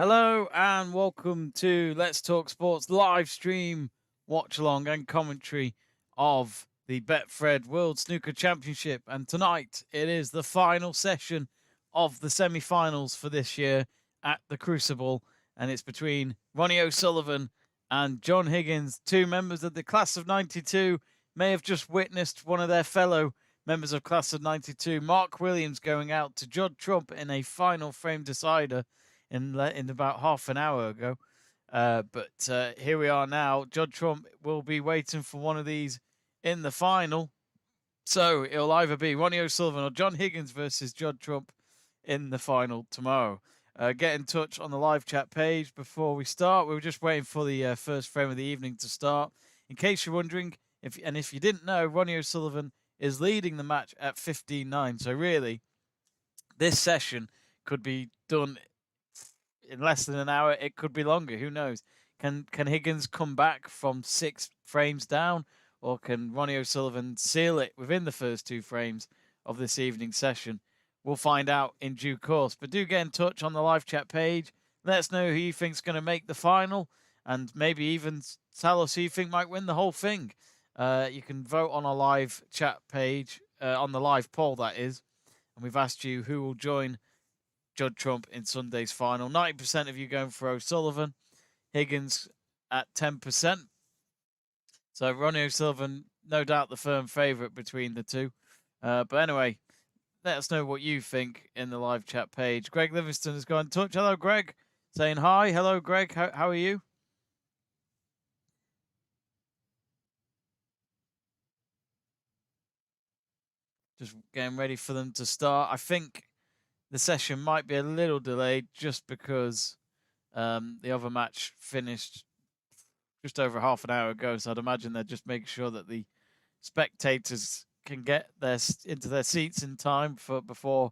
Hello and welcome to Let's Talk Sports live stream, watch along and commentary of the Betfred World Snooker Championship. And tonight it is the final session of the semi-finals for this year at the Crucible. And it's between Ronnie O'Sullivan and John Higgins, two members of the class of 92, may have just witnessed one of their fellow members of class of 92, Mark Williams, going out to Judd Trump in a final frame decider in about half an hour ago. But here we are now. Judd Trump will be waiting for one of these in the final. So it'll either be Ronnie O'Sullivan or John Higgins versus Judd Trump in the final tomorrow. Get in touch on the live chat page before we start. We were just waiting for the first frame of the evening to start. In case you're wondering, if you didn't know, Ronnie O'Sullivan is leading the match at 15-9. So really, this session could be done in less than an hour. It could be longer. Who knows? Can Higgins come back from 6 frames down, or can Ronnie O'Sullivan seal it within the first 2 frames of this evening session? We'll find out in due course. But do get in touch on the live chat page. Let us know who you think's going to make the final, and maybe even tell us who you think might win the whole thing. You can vote on our live chat page, on the live poll, that is. And we've asked you who will join Judd Trump in Sunday's final. 90% of you going for O'Sullivan. Higgins at 10%. So Ronnie O'Sullivan, no doubt the firm favourite between the two. But anyway, let us know what you think in the live chat page. Greg Livingston has got in touch. Hello, Greg. Saying hi. Hello, Greg. How are you? Just getting ready for them to start. I think the session might be a little delayed just because the other match finished just over half an hour ago. So I'd imagine they're just making sure that the spectators can get into their seats in time before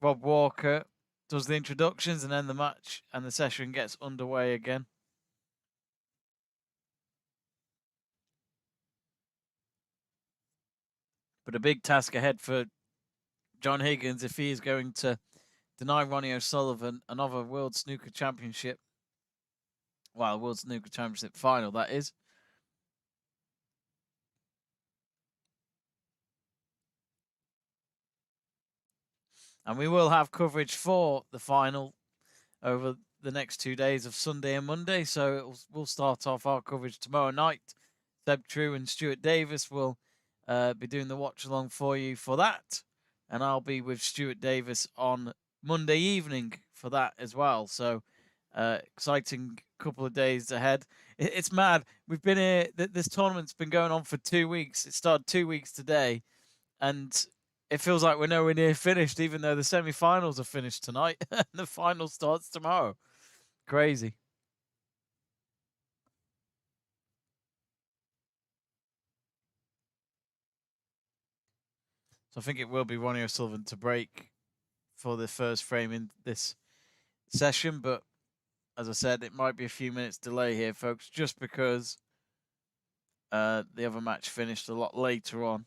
Rob Walker does the introductions, and then the match and the session gets underway again. But a big task ahead for John Higgins if he is going to deny Ronnie O'Sullivan another World Snooker Championship. Well, World Snooker Championship final, that is. And we will have coverage for the final over the next 2 days of Sunday and Monday. So we'll start off our coverage tomorrow night. Seb True and Stuart Davis will be doing the watch along for you for that. And I'll be with Stuart Davis on Monday evening for that as well. So exciting couple of days ahead. It's mad. We've been here. This tournament's been going on for 2 weeks. It started 2 weeks today. And it feels like we're nowhere near finished, even though the semi-finals are finished tonight and the final starts tomorrow. Crazy. So I think it will be Ronnie O'Sullivan to break for the first frame in this session, but as I said, it might be a few minutes delay here, folks, just because the other match finished a lot later on.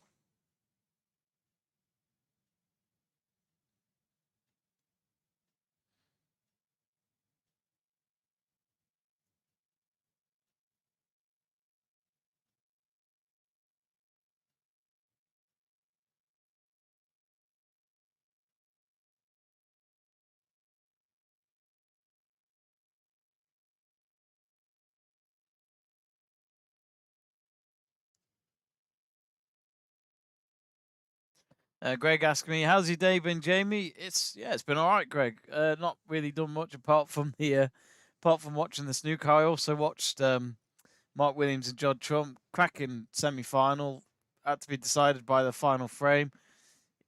Greg asked me, "How's your day been, Jamie?" It's been all right, Greg. Not really done much apart from watching the snooker. I also watched Mark Williams and Judd Trump, cracking semi-final, had to be decided by the final frame.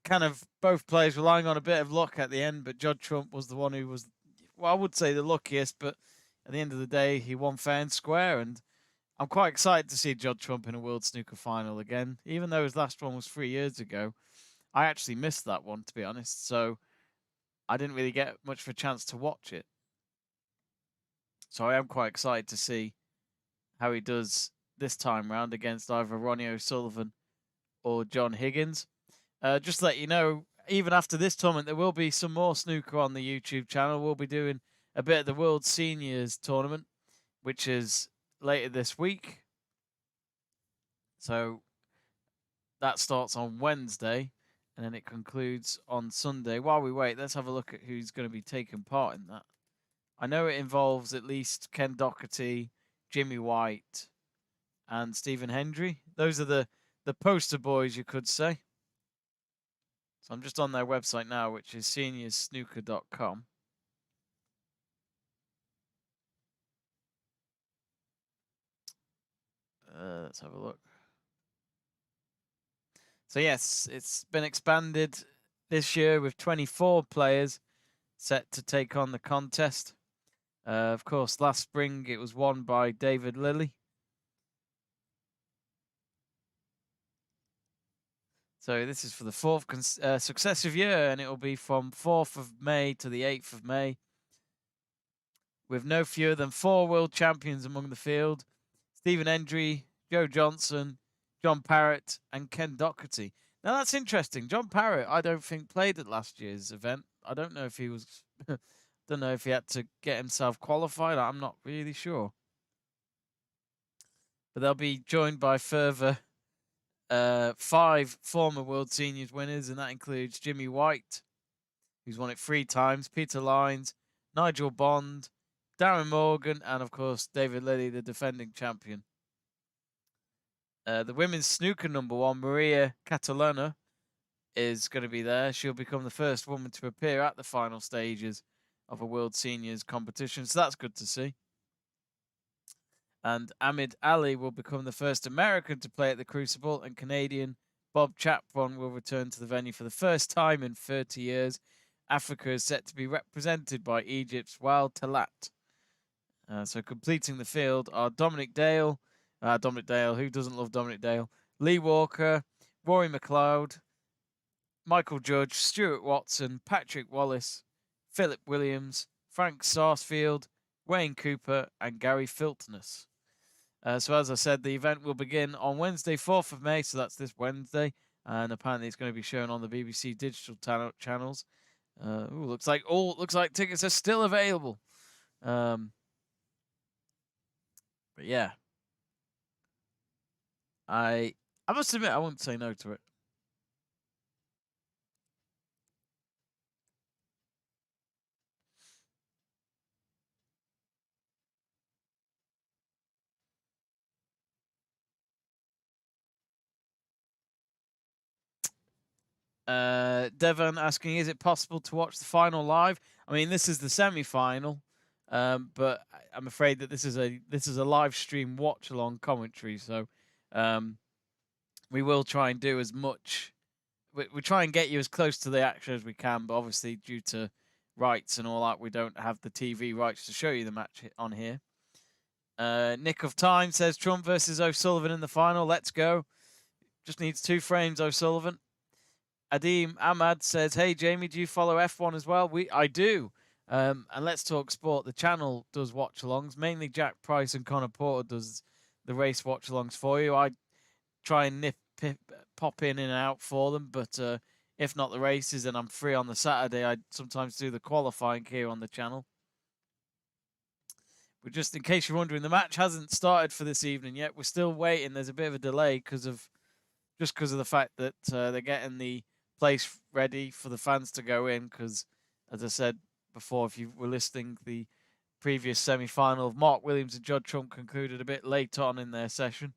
Kind of both players relying on a bit of luck at the end, but Judd Trump was the one who was, well, I would say the luckiest, but at the end of the day, he won fair and square, and I'm quite excited to see Judd Trump in a World Snooker final again, even though his last one was 3 years ago. I actually missed that one, to be honest, so I didn't really get much of a chance to watch it. So I am quite excited to see how he does this time round against either Ronnie O'Sullivan or John Higgins. Just to let you know, even after this tournament, there will be some more snooker on the YouTube channel. We'll be doing a bit of the World Seniors tournament, which is later this week. So that starts on Wednesday, and then it concludes on Sunday. While we wait, let's have a look at who's going to be taking part in that. I know it involves at least Ken Doherty, Jimmy White, and Stephen Hendry. Those are the poster boys, you could say. So I'm just on their website now, which is seniorsnooker.com. Let's have a look. So yes, it's been expanded this year with 24 players set to take on the contest. Of course, last spring it was won by David Lilly. So this is for the fourth successive year, and it will be from 4th of May to the 8th of May, with no fewer than 4 world champions among the field: Stephen Hendry, Joe Johnson, John Parrott, and Ken Doherty. Now that's interesting. John Parrott, I don't think played at last year's event. I don't know if he was, don't know if he had to get himself qualified. I'm not really sure. But they'll be joined by further 5 former World Seniors winners, and that includes Jimmy White, who's won it 3 times, Peter Lines, Nigel Bond, Darren Morgan, and of course David Lilly, the defending champion. The women's snooker number 1, Maria Catalona, is going to be there. She'll become the first woman to appear at the final stages of a World Seniors competition, so that's good to see. And Ahmed Ali will become the first American to play at the Crucible, and Canadian Bob Chapron will return to the venue for the first time in 30 years. Africa is set to be represented by Egypt's Wael Talat. So completing the field are Dominic Dale, who doesn't love Dominic Dale, Lee Walker, Rory McLeod, Michael Judge, Stuart Watson, Patrick Wallace, Philip Williams, Frank Sarsfield, Wayne Cooper, and Gary Filtness. So as I said, the event will begin on Wednesday, 4th of May, so that's this Wednesday, and apparently it's going to be shown on the BBC digital channels. Looks like tickets are still available. But yeah, I must admit I wouldn't say no to it. Devon asking, is it possible to watch the final live? I mean, this is the semi-final, but I'm afraid that this is a live stream watch along commentary. So we will try and do as much. We try and get you as close to the action as we can, but obviously due to rights and all that, we don't have the TV rights to show you the match on here. Nick of Time says Trump versus O'Sullivan in the final. Let's go. Just needs 2 frames, O'Sullivan. Adim Ahmad says, hey, Jamie, do you follow F1 as well? I do. And Let's Talk Sport, the channel does watch-alongs. Mainly Jack Price and Connor Porter does the race watch-alongs for you. I try and pop in and out for them, but if not the races and I'm free on the Saturday, I sometimes do the qualifying here on the channel. But just in case you're wondering, the match hasn't started for this evening yet. We're still waiting. There's a bit of a delay because of the fact that they're getting the place ready for the fans to go in, because as I said before, if you were listening, the previous semi-final of Mark Williams and Judd Trump concluded a bit late on in their session.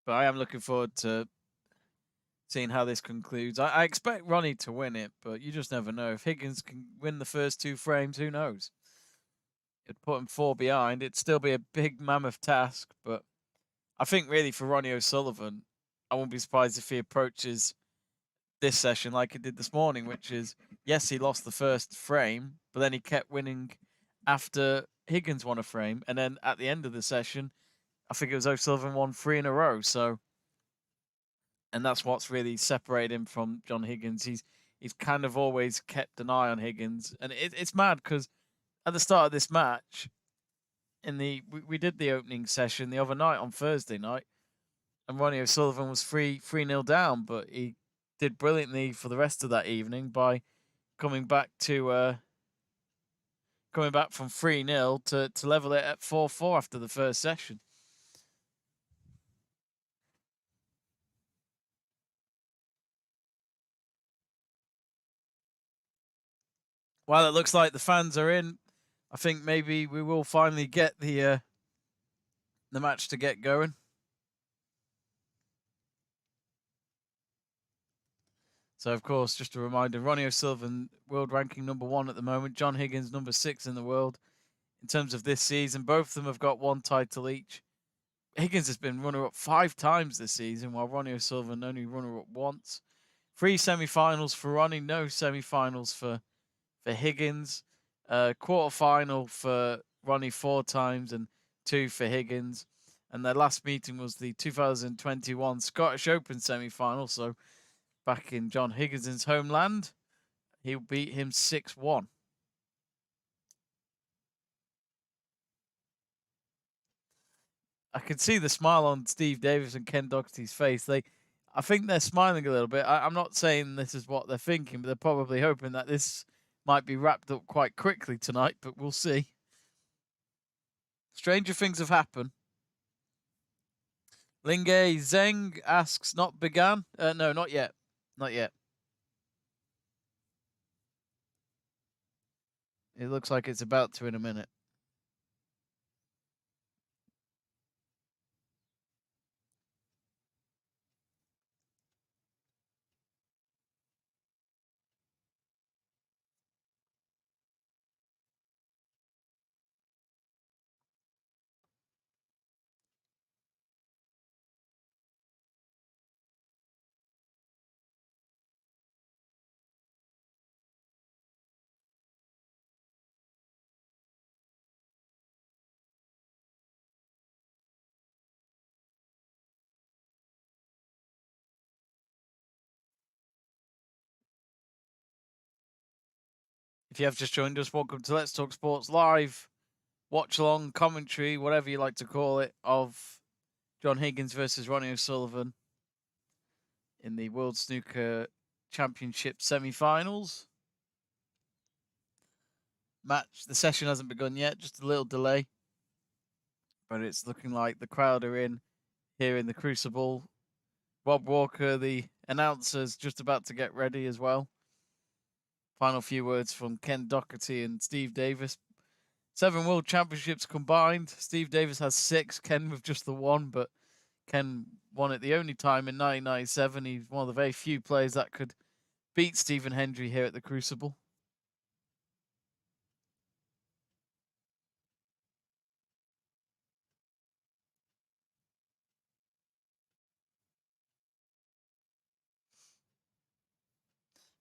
But I am looking forward to seeing how this concludes. I expect Ronnie to win it, but you just never know. If Higgins can win the first 2 frames, who knows? It'd put him 4 behind. It'd still be a big mammoth task, but I think really for Ronnie O'Sullivan, I won't be surprised if he approaches this session like he did this morning, which is, yes, he lost the first frame, but then he kept winning after Higgins won a frame. And then at the end of the session, I think it was O'Sullivan won 3 in a row. So, and that's what's really separated him from John Higgins. He's kind of always kept an eye on Higgins. And it's mad because at the start of this match, we did the opening session the other night on Thursday night, and Ronnie O'Sullivan was 3-0 down, but he did brilliantly for the rest of that evening by coming back from 3-0 to level it at 4-4 after the first session. While it looks like the fans are in, I think maybe we will finally get the match to get going. So, of course, just a reminder, Ronnie O'Sullivan, world ranking #1 at the moment. John Higgins, #6 in the world. In terms of this season, both of them have got one title each. Higgins has been runner-up 5 times this season, while Ronnie O'Sullivan only runner-up once. 3 semi-finals for Ronnie, no semi-finals for Higgins. Quarter-final for Ronnie 4 times and 2 for Higgins. And their last meeting was the 2021 Scottish Open semi-final, so back in John Higgins' homeland. He beat him 6-1. I could see the smile on Steve Davies and Ken Doherty's face. I think they're smiling a little bit. I'm not saying this is what they're thinking, but they're probably hoping that this might be wrapped up quite quickly tonight, but we'll see. Stranger things have happened. Lingay Zeng asks, not begun? No, not yet. Not yet. It looks like it's about to in a minute. If you have just joined us, welcome to Let's Talk Sports Live, watch along, commentary, whatever you like to call it, of John Higgins versus Ronnie O'Sullivan in the World Snooker Championship semi-finals. The session hasn't begun yet, just a little delay. But it's looking like the crowd are in here in the Crucible. Rob Walker, the announcer, is just about to get ready as well. Final few words from Ken Doherty and Steve Davis. 7 World Championships combined. Steve Davis has 6, Ken with just the 1, but Ken won it the only time in 1997. He's one of the very few players that could beat Stephen Hendry here at the Crucible.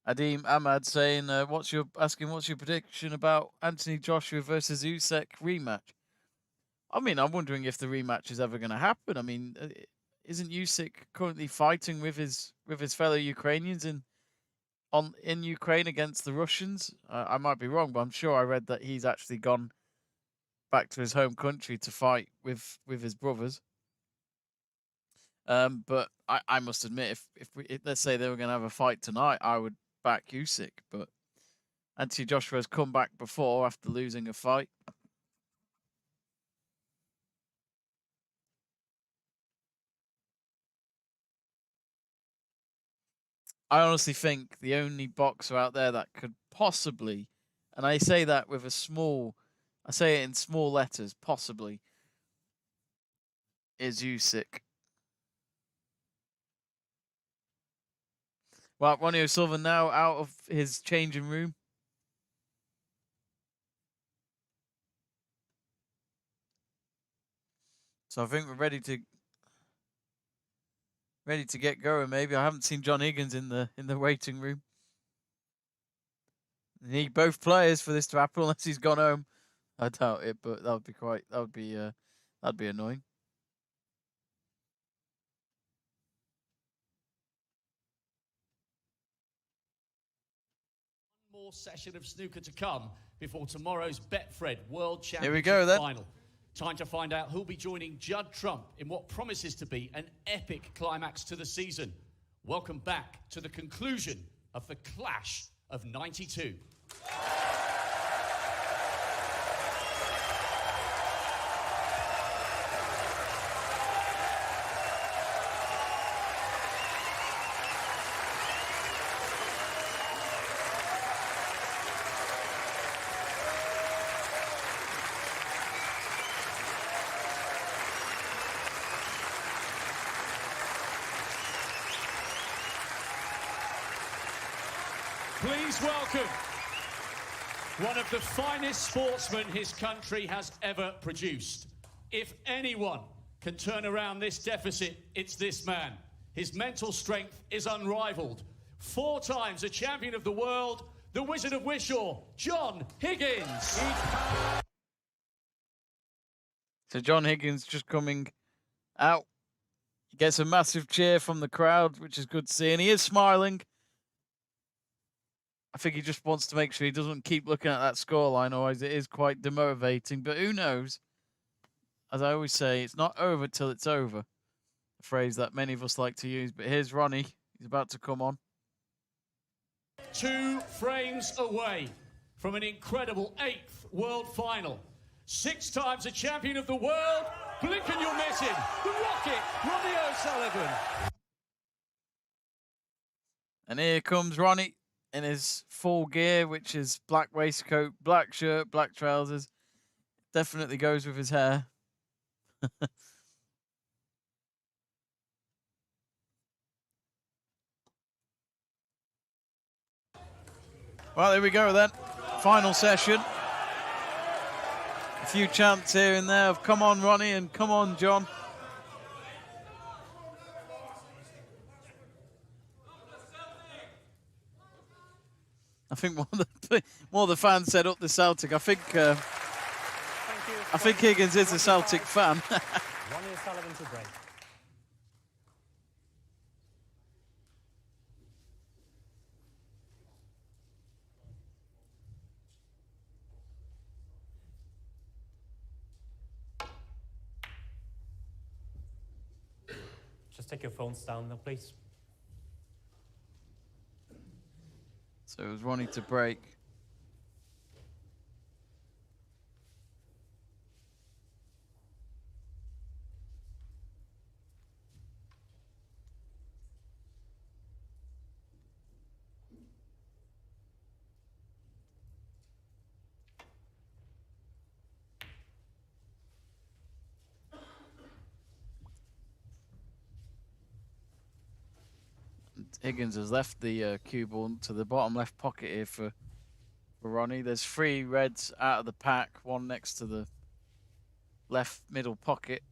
Adim Ahmad saying, what's your prediction about Anthony Joshua versus Usyk rematch? I mean, I'm wondering if the rematch is ever going to happen. I mean, isn't Usyk currently fighting with his fellow Ukrainians in Ukraine against the Russians? I might be wrong, but I'm sure I read that he's actually gone back to his home country to fight with his brothers. But I must admit, if let's say they were going to have a fight tonight, I would back Usyk. But Anthony Joshua has come back before after losing a fight. I honestly think the only boxer out there that could possibly, and I say that with I say it in small letters, possibly, is Usyk. Well, Ronnie O'Sullivan now out of his changing room. So I think we're ready to get going. Maybe I haven't seen John Higgins in the waiting room. Need both players for this to happen, unless he's gone home. I doubt it, but that'd be annoying. More session of snooker to come before tomorrow's Betfred World Championship Here we go, then. final. Time to find out who'll be joining Judd Trump in what promises to be an epic climax to the season. Welcome back to the conclusion of the Clash of '92. Please welcome one of the finest sportsmen his country has ever produced. If anyone can turn around this deficit, it's this man. His mental strength is unrivaled. 4 times a champion of the world, the Wizard of Wishaw, John Higgins. So John Higgins just coming out. He gets a massive cheer from the crowd, which is good to see, and he is smiling. I think he just wants to make sure he doesn't keep looking at that scoreline, otherwise it is quite demotivating. But who knows? As I always say, it's not over till it's over. A phrase that many of us like to use. But here's Ronnie. He's about to come on. 2 frames away from an incredible 8th world final. 6 times a champion of the world. Blink and you'll miss him. The Rocket, Ronnie O'Sullivan. And here comes Ronnie in his full gear, which is black waistcoat, black shirt, black trousers. Definitely goes with his hair. Well, there we go then. Final session. A few chants here and there of come on Ronnie and come on John. I think more of the fans said up the Celtic. I think Higgins is a Celtic fan. Ronnie O'Sullivan to break. Just take your phones down now, please. So it was Ronnie to break. Higgins has left the cue ball to the bottom left pocket here for Ronnie. There's 3 reds out of the pack, 1 next to the left middle pocket,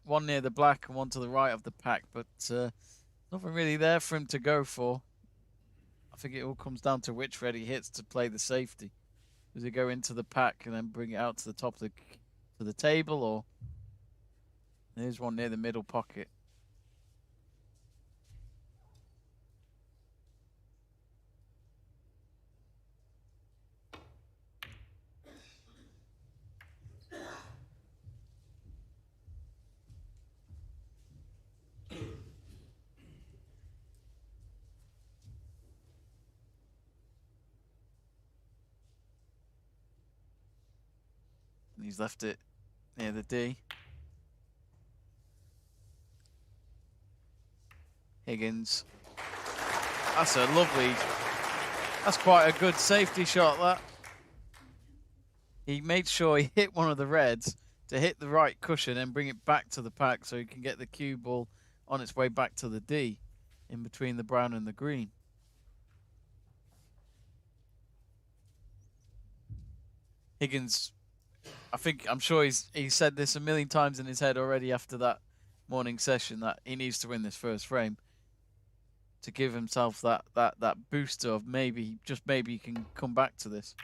1 near the black and 1 to the right of the pack, but nothing really there for him to go for. I think it all comes down to which red he hits to play the safety. Does he go into the pack and then bring it out to the top of the table, or there's 1 near the middle pocket. And he's left it near the D. Higgins. That's quite a good safety shot, that. He made sure he hit one of the reds to hit the right cushion and bring it back to the pack so he can get the cue ball on its way back to the D in between the brown and the green. Higgins, I'm sure he's said this a million times in his head already after that morning session that he needs to win this first frame to give himself that booster of maybe, just maybe he can come back to this.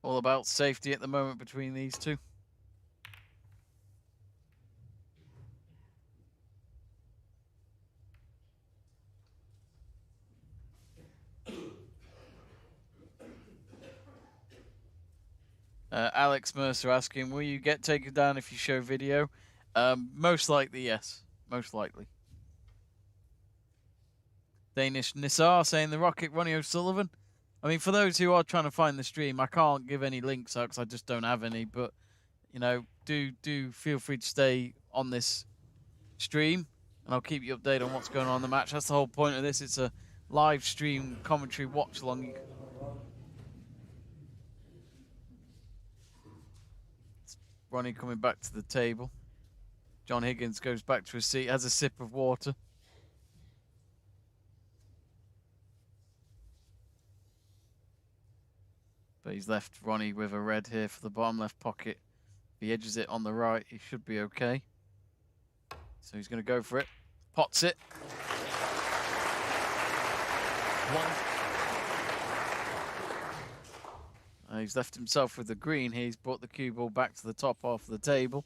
All about safety at the moment between these two. Alex Mercer asking, will you get taken down if you show video? Most likely, yes. Most likely. Danish Nisar saying the Rocket Ronnie O'Sullivan. I mean, for those who are trying to find the stream, I can't give any links out because I just don't have any. But, you know, do feel free to stay on this stream, and I'll keep you updated on what's going on in the match. That's the whole point of this. It's a live stream commentary watch along. Ronnie coming back to the table. John Higgins goes back to his seat, has a sip of water. But he's left Ronnie with a red here for the bottom left pocket. If he edges it on the right, he should be okay. So he's going to go for it. Pots it. He's left himself with the green. He's brought the cue ball back to the top half of the table.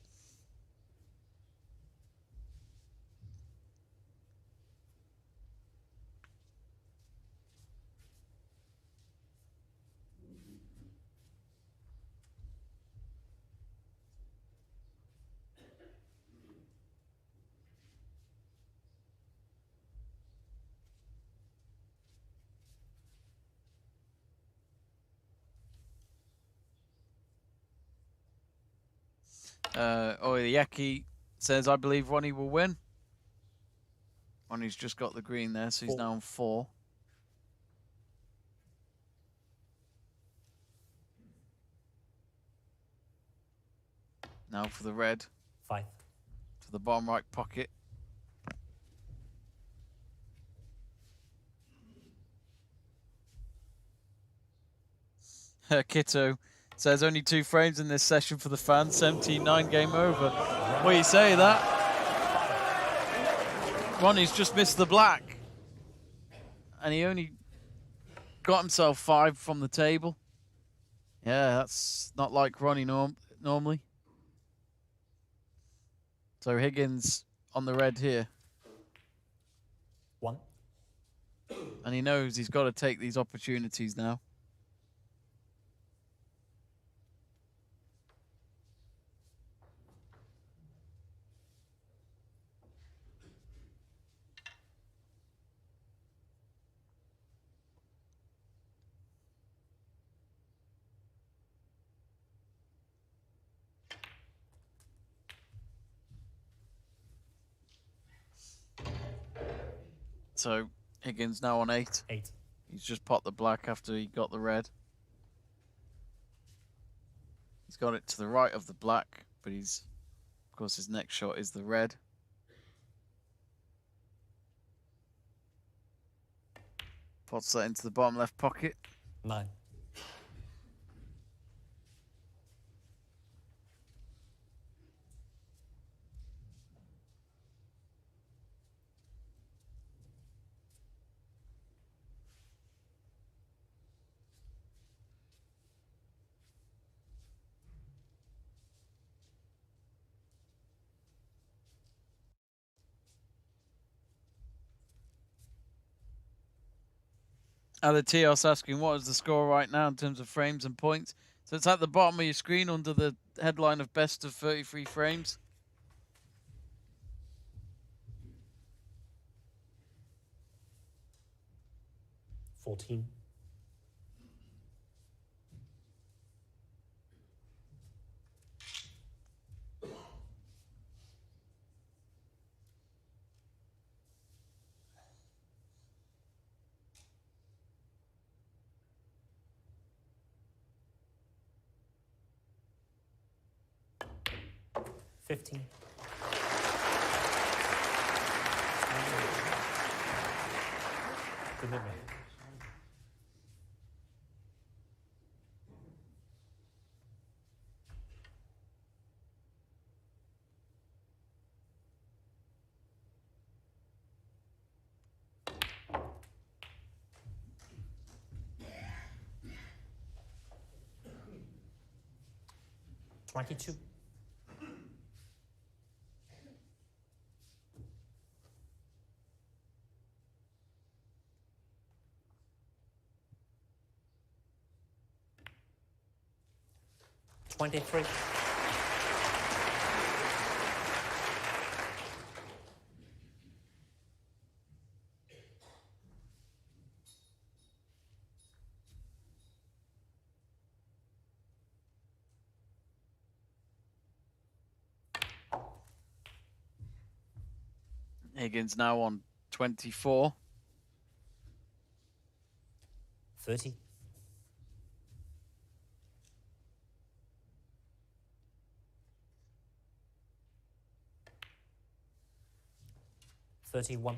Oyeki says, I believe Ronnie will win. Ronnie's just got the green there, so he's now on 4. Now for the red. 5. To the bottom right pocket. Kito says only 2 frames in this session for the fans. 17-9 game over. What do you say that? Ronnie's just missed the black. And he only got himself 5 from the table. Yeah, that's not like Ronnie normally. So Higgins on the red here. 1. And he knows he's got to take these opportunities now. So Higgins now on 8. 8. He's just popped the black after he got the red. He's got it to the right of the black, but he's, of course, his next shot is the red. Pots that into the bottom left pocket. 9. Alatios asking, what is the score right now in terms of frames and points? So it's at the bottom of your screen under the headline of best of 33 frames. $14. $15. Good memory. 22. $23. Higgins now on 24. 30. $31.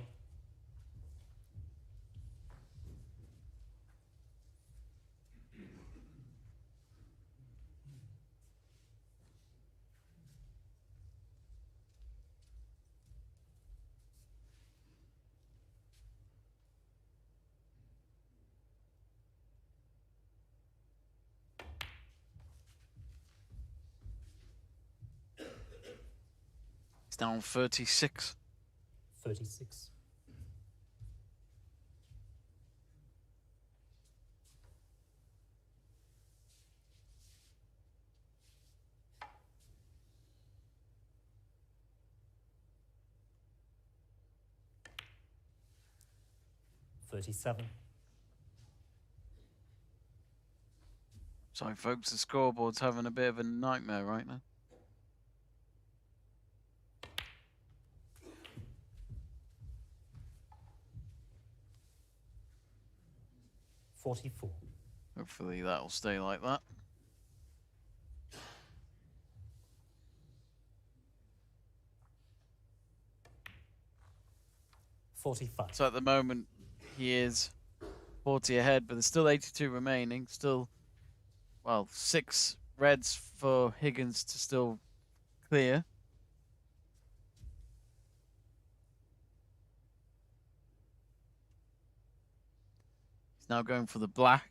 He's down 36. 36. $37. Sorry, folks, the scoreboard's having a bit of a nightmare right now. $44. Hopefully that'll stay like that. $45. So at the moment, he is 40 ahead, but there's still 82 remaining. Still, well, 6 reds for Higgins to still clear. He's now going for the black.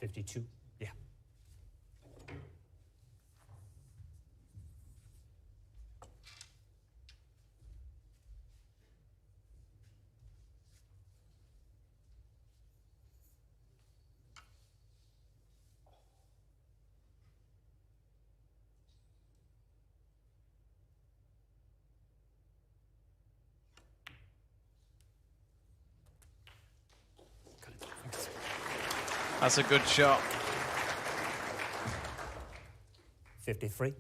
$52. Yeah. That's a good shot. 53.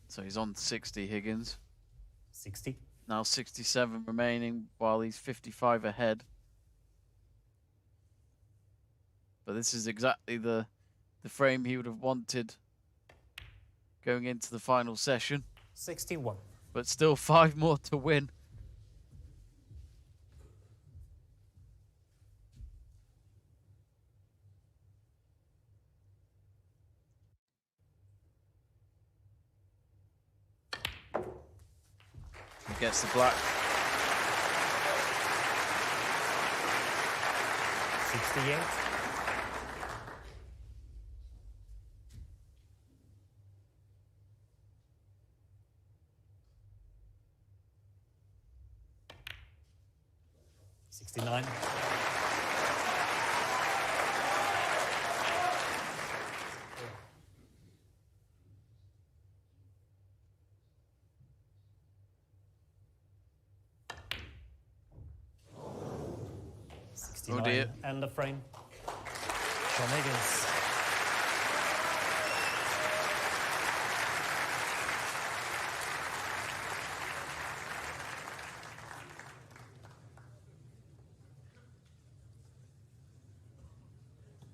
So he's on 60, Higgins. 60. Now 67 remaining while he's 55 ahead. But this is exactly the frame he would have wanted going into the final session. 61. But still 5 more to win. He gets the black. 68. $69. Oh dear. And the frame. John Higgins.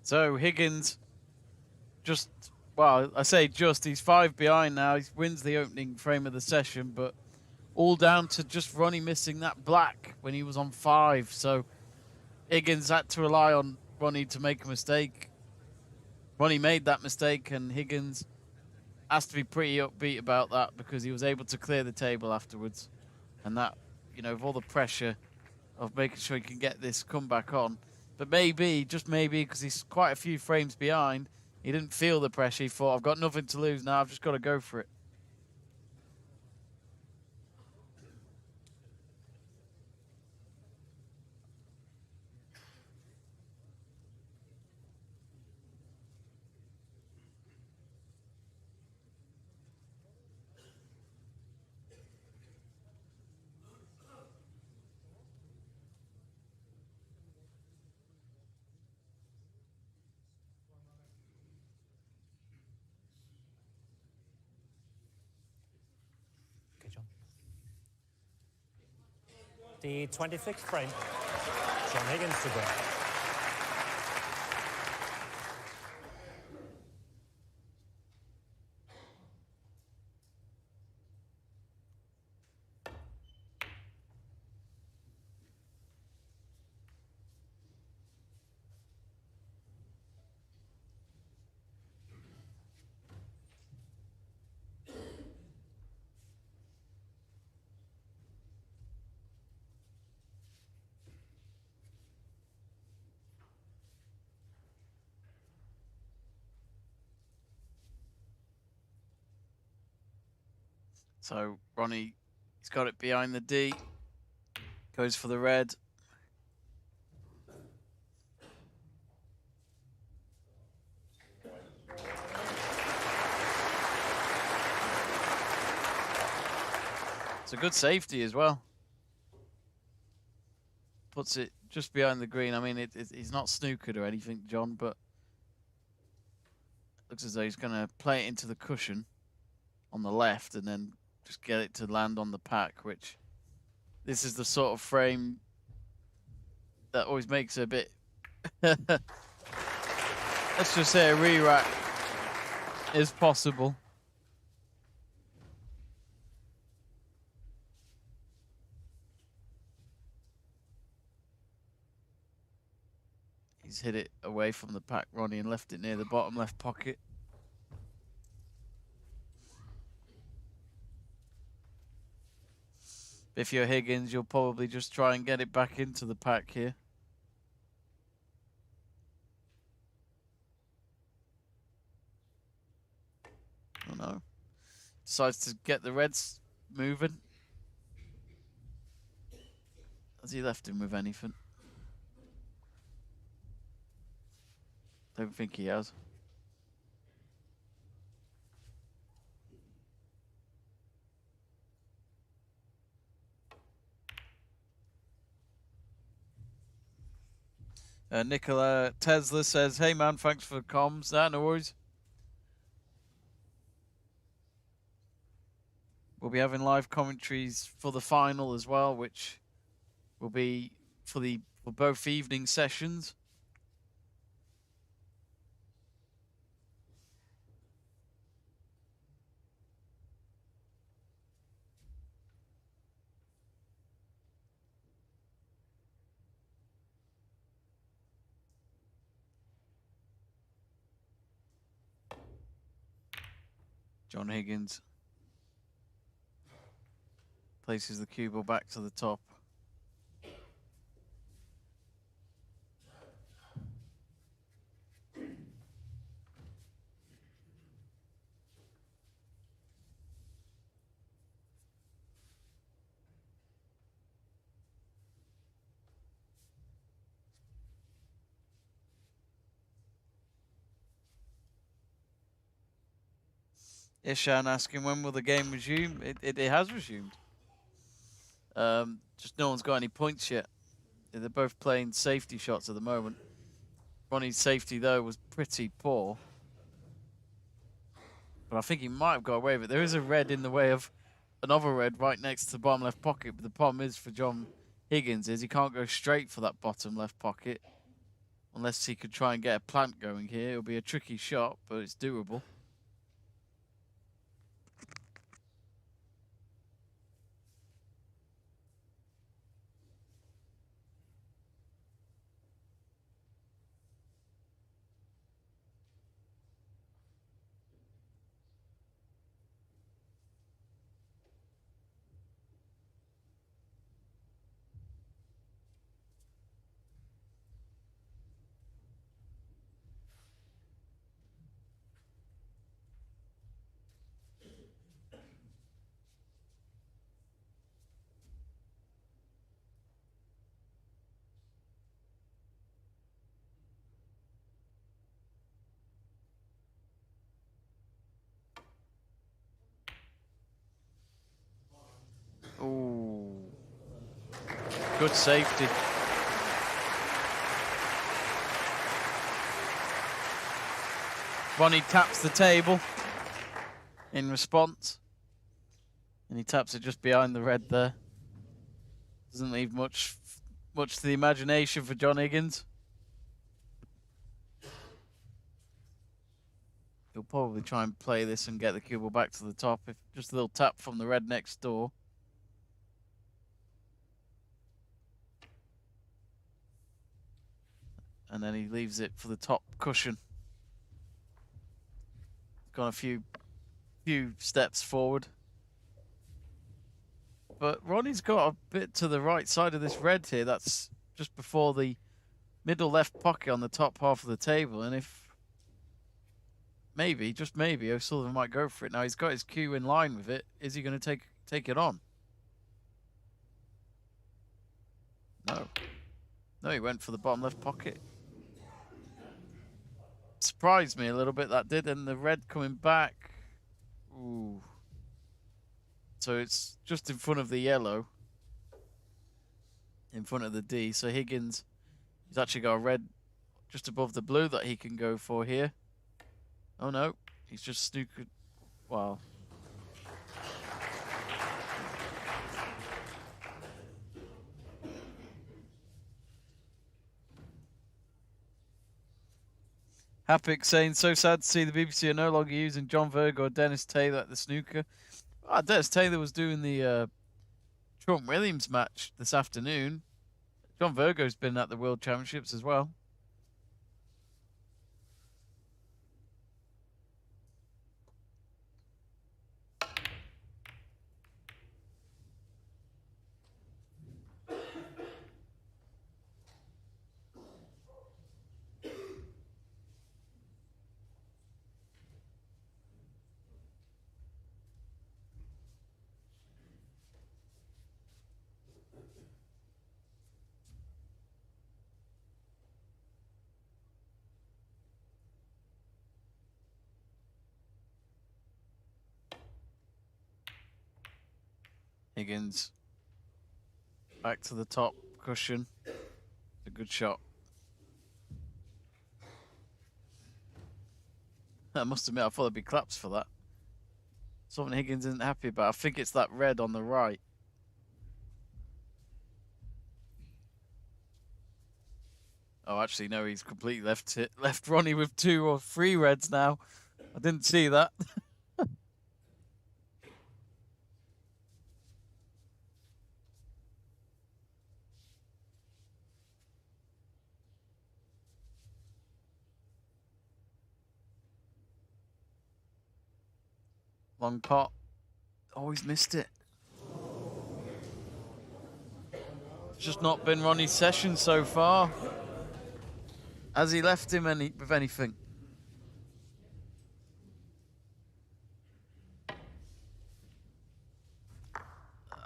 So Higgins just well, I say just, he's 5 behind now. He wins the opening frame of the session, but all down to just Ronnie missing that black when he was on 5. So Higgins had to rely on Ronnie to make a mistake. Ronnie made that mistake, and Higgins has to be pretty upbeat about that because he was able to clear the table afterwards. And that, you know, with all the pressure of making sure he can get this comeback on. But maybe, just maybe, because he's quite a few frames behind, he didn't feel the pressure. He thought, I've got nothing to lose now. I've just got to go for it. Okay, John. The 26th frame. John Higgins to go. So Ronnie, he's got it behind the D. Goes for the red. It's a good safety as well. Puts it just behind the green. I mean, he's not snookered or anything, John, but looks as though he's going to play it into the cushion on the left and then just get it to land on the pack, which this is the sort of frame that always makes it a bit, let's just say a re-rack is possible. He's hit it away from the pack, Ronnie, and left it near the bottom left pocket. If you're Higgins, you'll probably just try and get it back into the pack here. Oh no. Decides to get the reds moving. Has he left him with anything? Don't think he has. Nicola Tesla says, hey man, thanks for the comms. No worries. We'll be having live commentaries for the final as well, which will be for both evening sessions. John Higgins places the cue ball back to the top. Ishan asking when will the game resume? It has resumed. Just no one's got any points yet. They're both playing safety shots at the moment. Ronnie's safety, though, was pretty poor. But I think he might have got away with it. There is a red in the way of another red right next to the bottom left pocket. But the problem is for John Higgins is he can't go straight for that bottom left pocket. Unless he could try and get a plant going here. It'll be a tricky shot, but it's doable. Good safety. Ronnie taps the table in response. And he taps it just behind the red there. Doesn't leave much to the imagination for John Higgins. He'll probably try and play this and get the cue ball back to the top. If just a little tap from the red next door. And then he leaves it for the top cushion. Gone a few steps forward. But Ronnie's got a bit to the right side of this red here. That's just before the middle left pocket on the top half of the table. And if maybe, just maybe, O'Sullivan might go for it. Now he's got his cue in line with it. Is he going to take it on? No. No, he went for the bottom left pocket. Surprised me a little bit, that did. And the red coming back. Ooh. So it's just in front of the yellow. In front of the D. So Higgins, he's actually got a red just above the blue that he can go for here. Oh no, he's just snookered. Wow. Hapik saying, so sad to see the BBC are no longer using John Virgo or Dennis Taylor at the snooker. Dennis Taylor was doing the Trump Williams match this afternoon. John Virgo's been at the World Championships as well. Higgins back to the top cushion. It's a good shot. I must admit, I thought there'd be claps for that. Something Higgins isn't happy about. I think it's that red on the right. Oh, actually, no, he's completely left Ronnie with 2 or 3 reds now. I didn't see that. Long pot. Oh, he's missed it. It's just not been Ronnie's session so far. Has he left him with anything?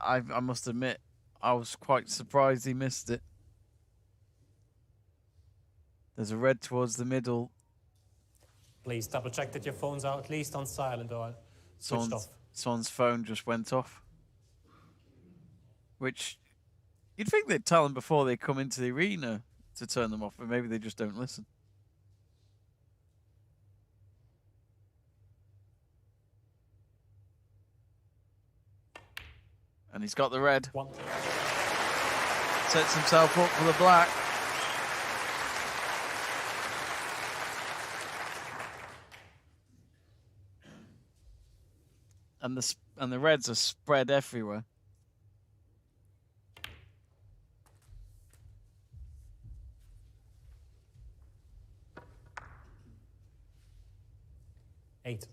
I must admit, I was quite surprised he missed it. There's a red towards the middle. Please double check that your phones are at least on silent or switched off. Someone's phone just went off. Which, you'd think they'd tell them before they come into the arena to turn them off, but maybe they just don't listen. And he's got the red. One. Sets himself up for the black. And the reds are spread everywhere. Eight.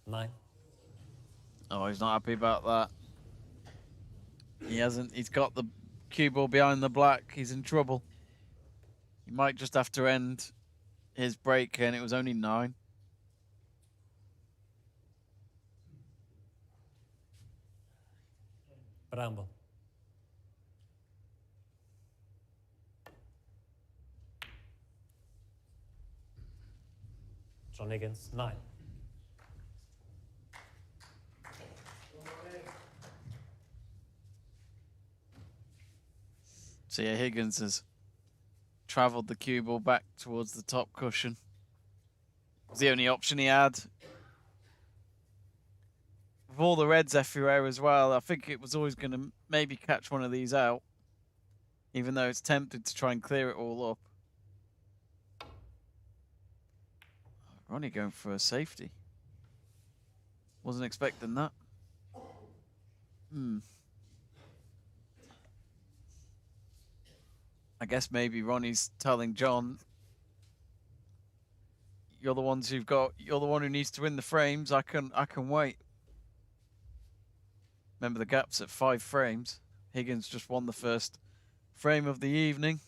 Nine. Oh, he's not happy about that. He's got the cue ball behind the black. He's in trouble. He might just have to end his break, and it was only 9. Bramble. John Higgins, 9. So yeah, Higgins has travelled the cue ball back towards the top cushion. It was the only option he had. With all the reds everywhere as well, I think it was always going to maybe catch one of these out, even though it's tempted to try and clear it all up. Ronnie going for a safety. Wasn't expecting that. I guess maybe Ronnie's telling John, you're the one who needs to win the frames. I can wait. Remember, the gap's at 5 frames. Higgins just won the first frame of the evening.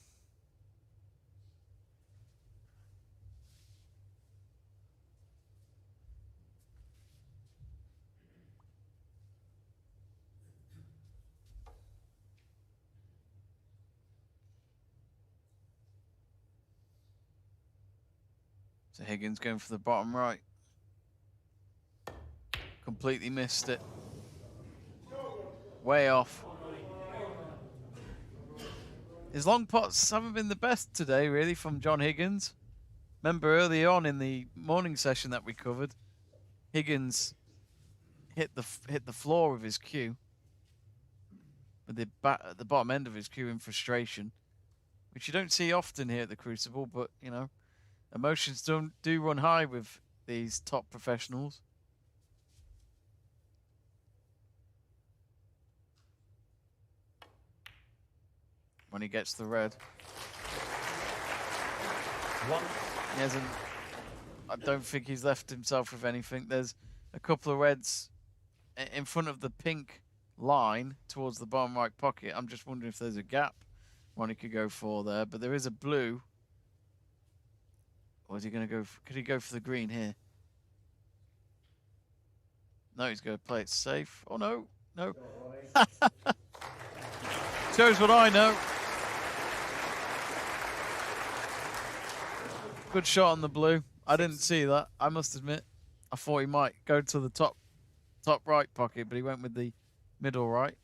So Higgins going for the bottom right. Completely missed it. Way off. His long pots haven't been the best today, really, from John Higgins. Remember early on in the morning session that we covered, Higgins hit the floor with his cue, with the at the bottom end of his cue in frustration, which you don't see often here at the Crucible. But you know, emotions do run high with these top professionals. When he gets the red. He hasn't. I don't think he's left himself with anything. There's a couple of reds in front of the pink line towards the bottom right pocket. I'm just wondering if there's a gap Ronnie could go for there, but there is a blue. Or is he going to go? Could he go for the green here? No, he's going to play it safe. Oh no, no. Shows what I know. Good shot on the blue. I didn't see that, I must admit. I thought he might go to the top right pocket, but he went with the middle right.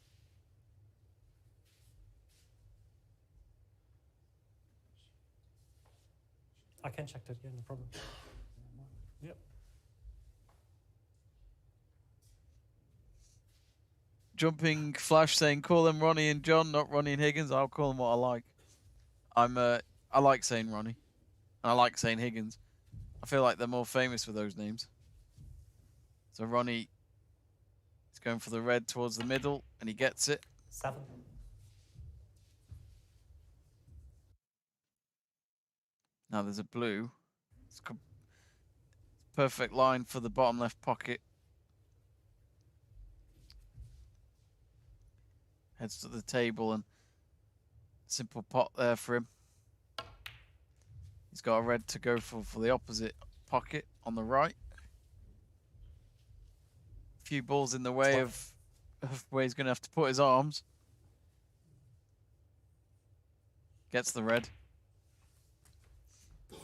I can check that, yeah, no problem. Yep. Jumping Flash saying, call them Ronnie and John, not Ronnie and Higgins. I'll call them what I like. I like saying Ronnie. And I like saying Higgins. I feel like they're more famous for those names. So Ronnie is going for the red towards the middle, and he gets it. 7. Now there's a blue. It's perfect line for the bottom left pocket. Heads to the table, and simple pot there for him. He's got a red to go for the opposite pocket on the right. A few balls in the way of where he's going to have to put his arms. Gets the red.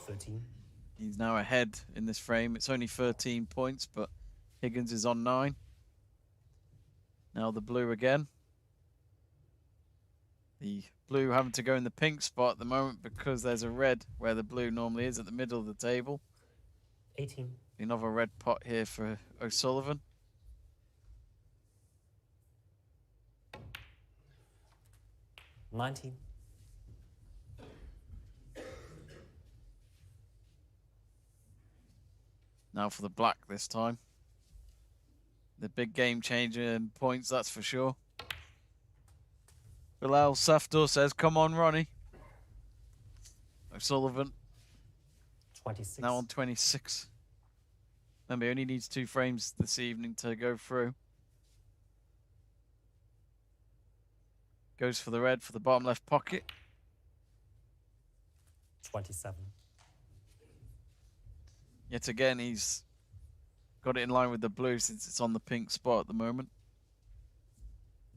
13. He's now ahead in this frame. It's only 13 points, but Higgins is on 9. Now the blue again. The blue having to go in the pink spot at the moment because there's a red where the blue normally is at the middle of the table. 18. Another red pot here for O'Sullivan. $19. Now for the black this time. The big game changer in points, that's for sure. Bilal Safdor says, come on, Ronnie. O'Sullivan 26. now on 26. Remember, he only needs 2 frames this evening to go through. Goes for the red for the bottom left pocket. 27. Yet again, he's got it in line with the blue since it's on the pink spot at the moment.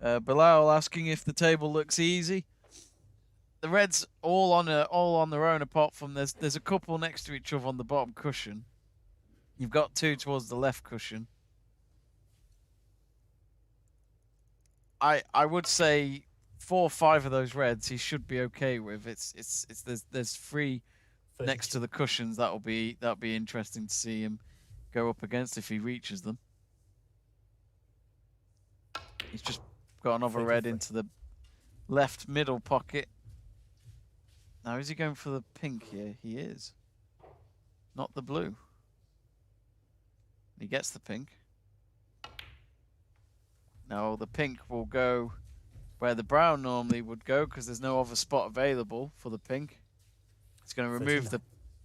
Bilal asking if the table looks easy. The reds all on their own, apart from there's a couple next to each other on the bottom cushion. You've got 2 towards the left cushion. I would say 4 or 5 of those reds he should be okay with. There's 3 next to the cushions that'll be interesting to see him go up against if he reaches them. He's just got another red into the left middle pocket. Now is he going for the pink here? He is. Not the blue. He gets the pink. Now the pink will go where the brown normally would go because there's no other spot available for the pink. He's going to remove the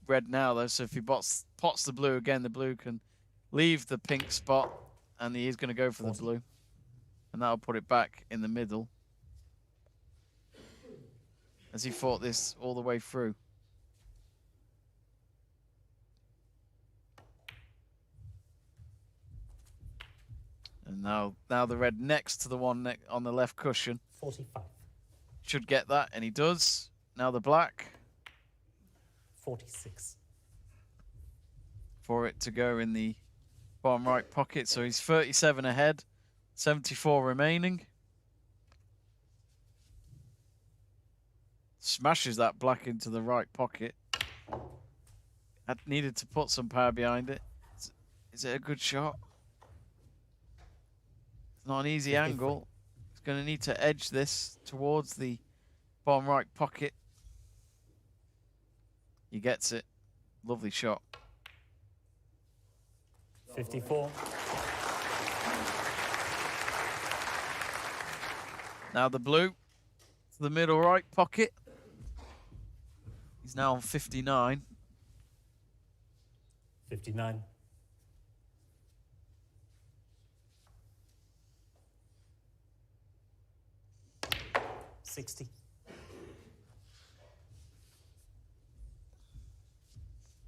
red now though, so if he pots the blue again, the blue can leave the pink spot and he is going to go for the blue. And that'll put it back in the middle. As he fought this all the way through. And now the red next to the one on the left cushion. 45. Should get that, and he does. Now the black. 46. For it to go in the bottom right pocket. So he's 37 ahead, 74 remaining. Smashes that black into the right pocket. I needed to put some power behind it. Is it a good shot? It's not an easy angle. He's going to need to edge this towards the bottom right pocket. He gets it. Lovely shot. 54. Now the blue to the middle right pocket. He's now on 59. 59. 60.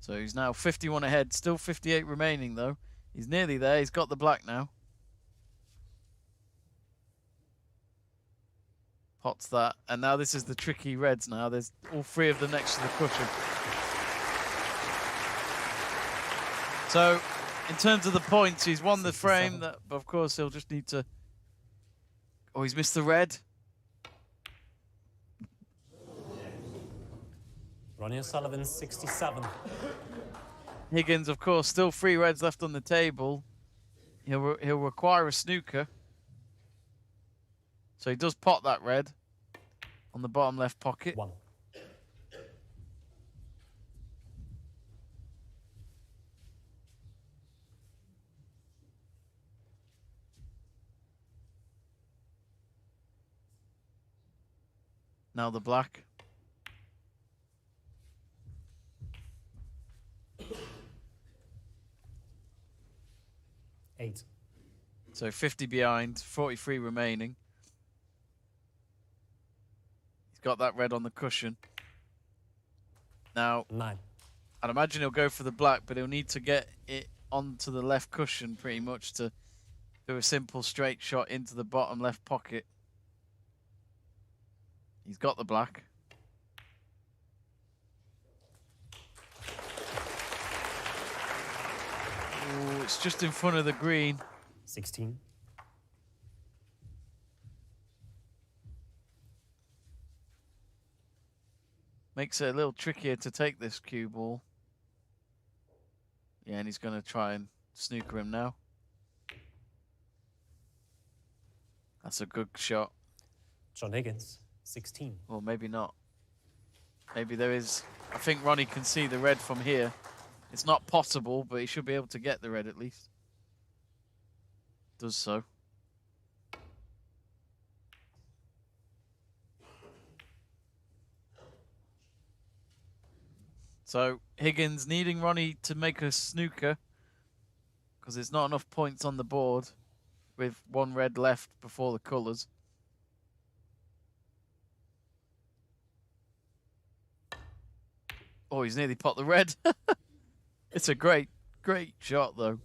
So he's now 51 ahead, still 58 remaining though. He's nearly there, he's got the black now. Pots that, and now this is the tricky reds now. There's all 3 of them next to the cushion. So, in terms of the points, he's won the frame, but of course he'll just need to... Oh, he's missed the red. Ronnie O'Sullivan, 67. Higgins, of course, still 3 reds left on the table. He'll require a snooker. So he does pot that red on the bottom left pocket. 1. Now the black. Eight. So 50 behind, 43 remaining. He's got that red on the cushion. Now, 9. I'd imagine he'll go for the black, but he'll need to get it onto the left cushion pretty much to do a simple straight shot into the bottom left pocket. He's got the black. Ooh, it's just in front of the green. 16. Makes it a little trickier to take this cue ball. Yeah, and he's going to try and snooker him now. That's a good shot. John Higgins, 16. Well, maybe not. Maybe there is... I think Ronnie can see the red from here. It's not possible, but he should be able to get the red at least. Does so. So, Higgins needing Ronnie to make a snooker because there's not enough points on the board with 1 red left before the colours. Oh, he's nearly pot the red. It's a great, great shot, though.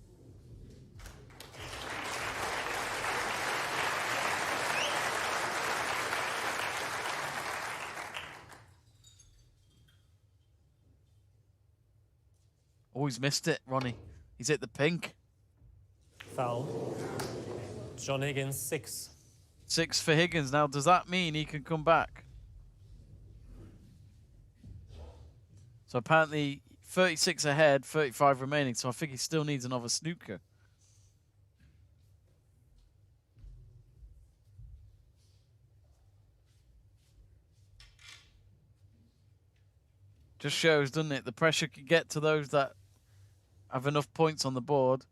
Oh, he's missed it, Ronnie. He's hit the pink. Foul. John Higgins, 6. 6 for Higgins. Now, does that mean he can come back? So apparently 36 ahead, 35 remaining. So I think he still needs another snooker. Just shows, doesn't it? The pressure can get to those that have enough points on the board.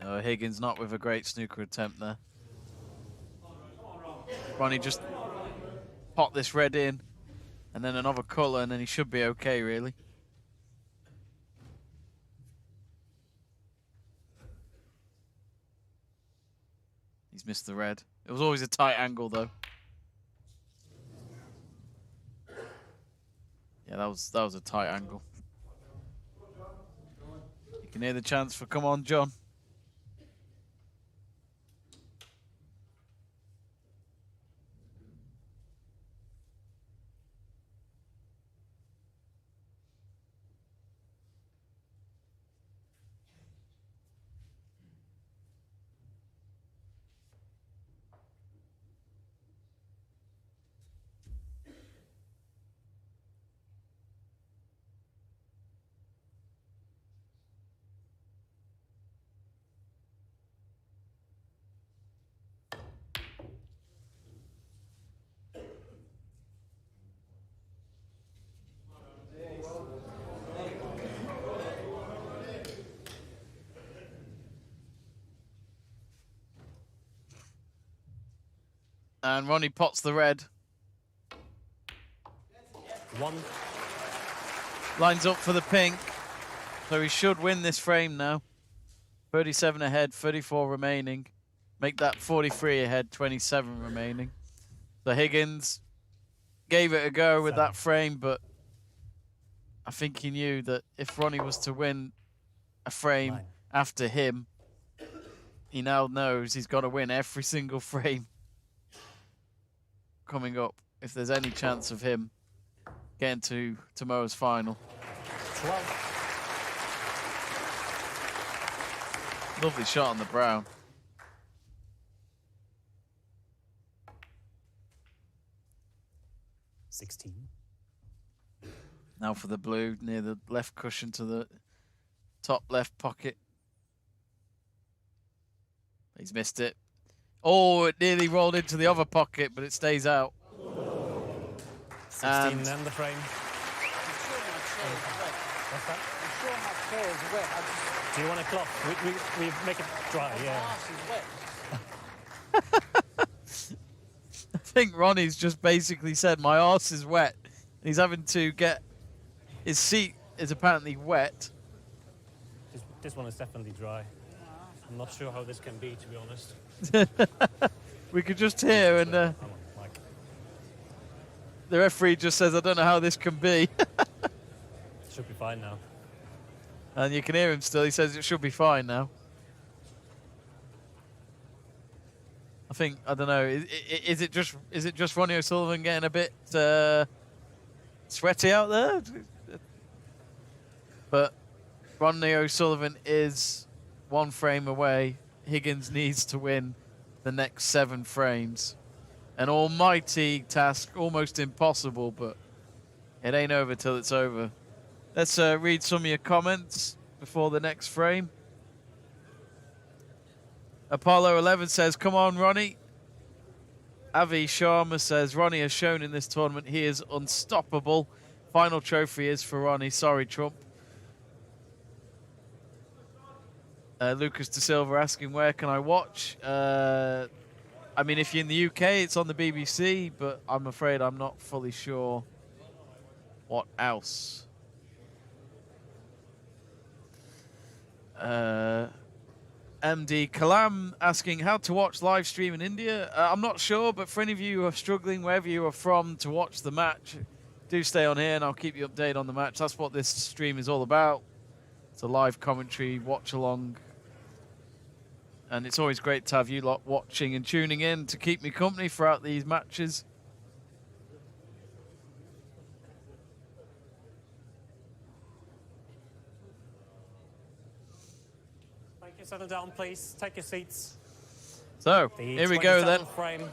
Oh, Higgins not with a great snooker attempt there. Ronnie just pot this red in and then another colour and then he should be okay, really. He's missed the red. It was always a tight angle, though. Yeah, that was a tight angle. You can hear the chants for "Come on, John." And Ronnie pots the red. 1. Lines up for the pink. So he should win this frame now. 37 ahead, 34 remaining. Make that 43 ahead, 27 remaining. So Higgins gave it a go with that frame, but I think he knew that if Ronnie was to win a frame after him, he now knows he's got to win every single frame coming up if there's any chance of him getting to tomorrow's final. 12. Lovely shot on the brown. $16. Now for the blue, near the left cushion to the top left pocket. He's missed it. Oh, it nearly rolled into the other pocket, but it stays out. 16 and the frame. What's that? Do you want a cloth? We make it dry, yeah. I think Ronnie's just basically said, my arse is wet. He's having to get... His seat is apparently wet. This one is definitely dry. I'm not sure how this can be, to be honest. We could just hear, and the referee just says, I don't know how this can be. Should be fine now. And you can hear him still. He says it should be fine now. I think, I don't know, is it just Ronnie O'Sullivan getting a bit sweaty out there? But Ronnie O'Sullivan is 1 frame away. Higgins needs to win the next 7 frames. An almighty task, almost impossible, but it ain't over till it's over. Let's read some of your comments before the next frame. Apollo 11 says, come on, Ronnie. Avi Sharma says, Ronnie has shown in this tournament he is unstoppable. Final trophy is for Ronnie. Sorry, Trump. Lucas De Silva asking, where can I watch? I mean, if you're in the UK, it's on the BBC, but I'm afraid I'm not fully sure what else. MD Kalam asking how to watch live stream in India. I'm not sure, but for any of you who are struggling, wherever you are from, to watch the match, do stay on here and I'll keep you updated on the match. That's what this stream is all about. It's a live commentary, watch along. And it's always great to have you lot watching and tuning in to keep me company throughout these matches. Settle down, please. Take your seats. So, The here we go then. 27th frame,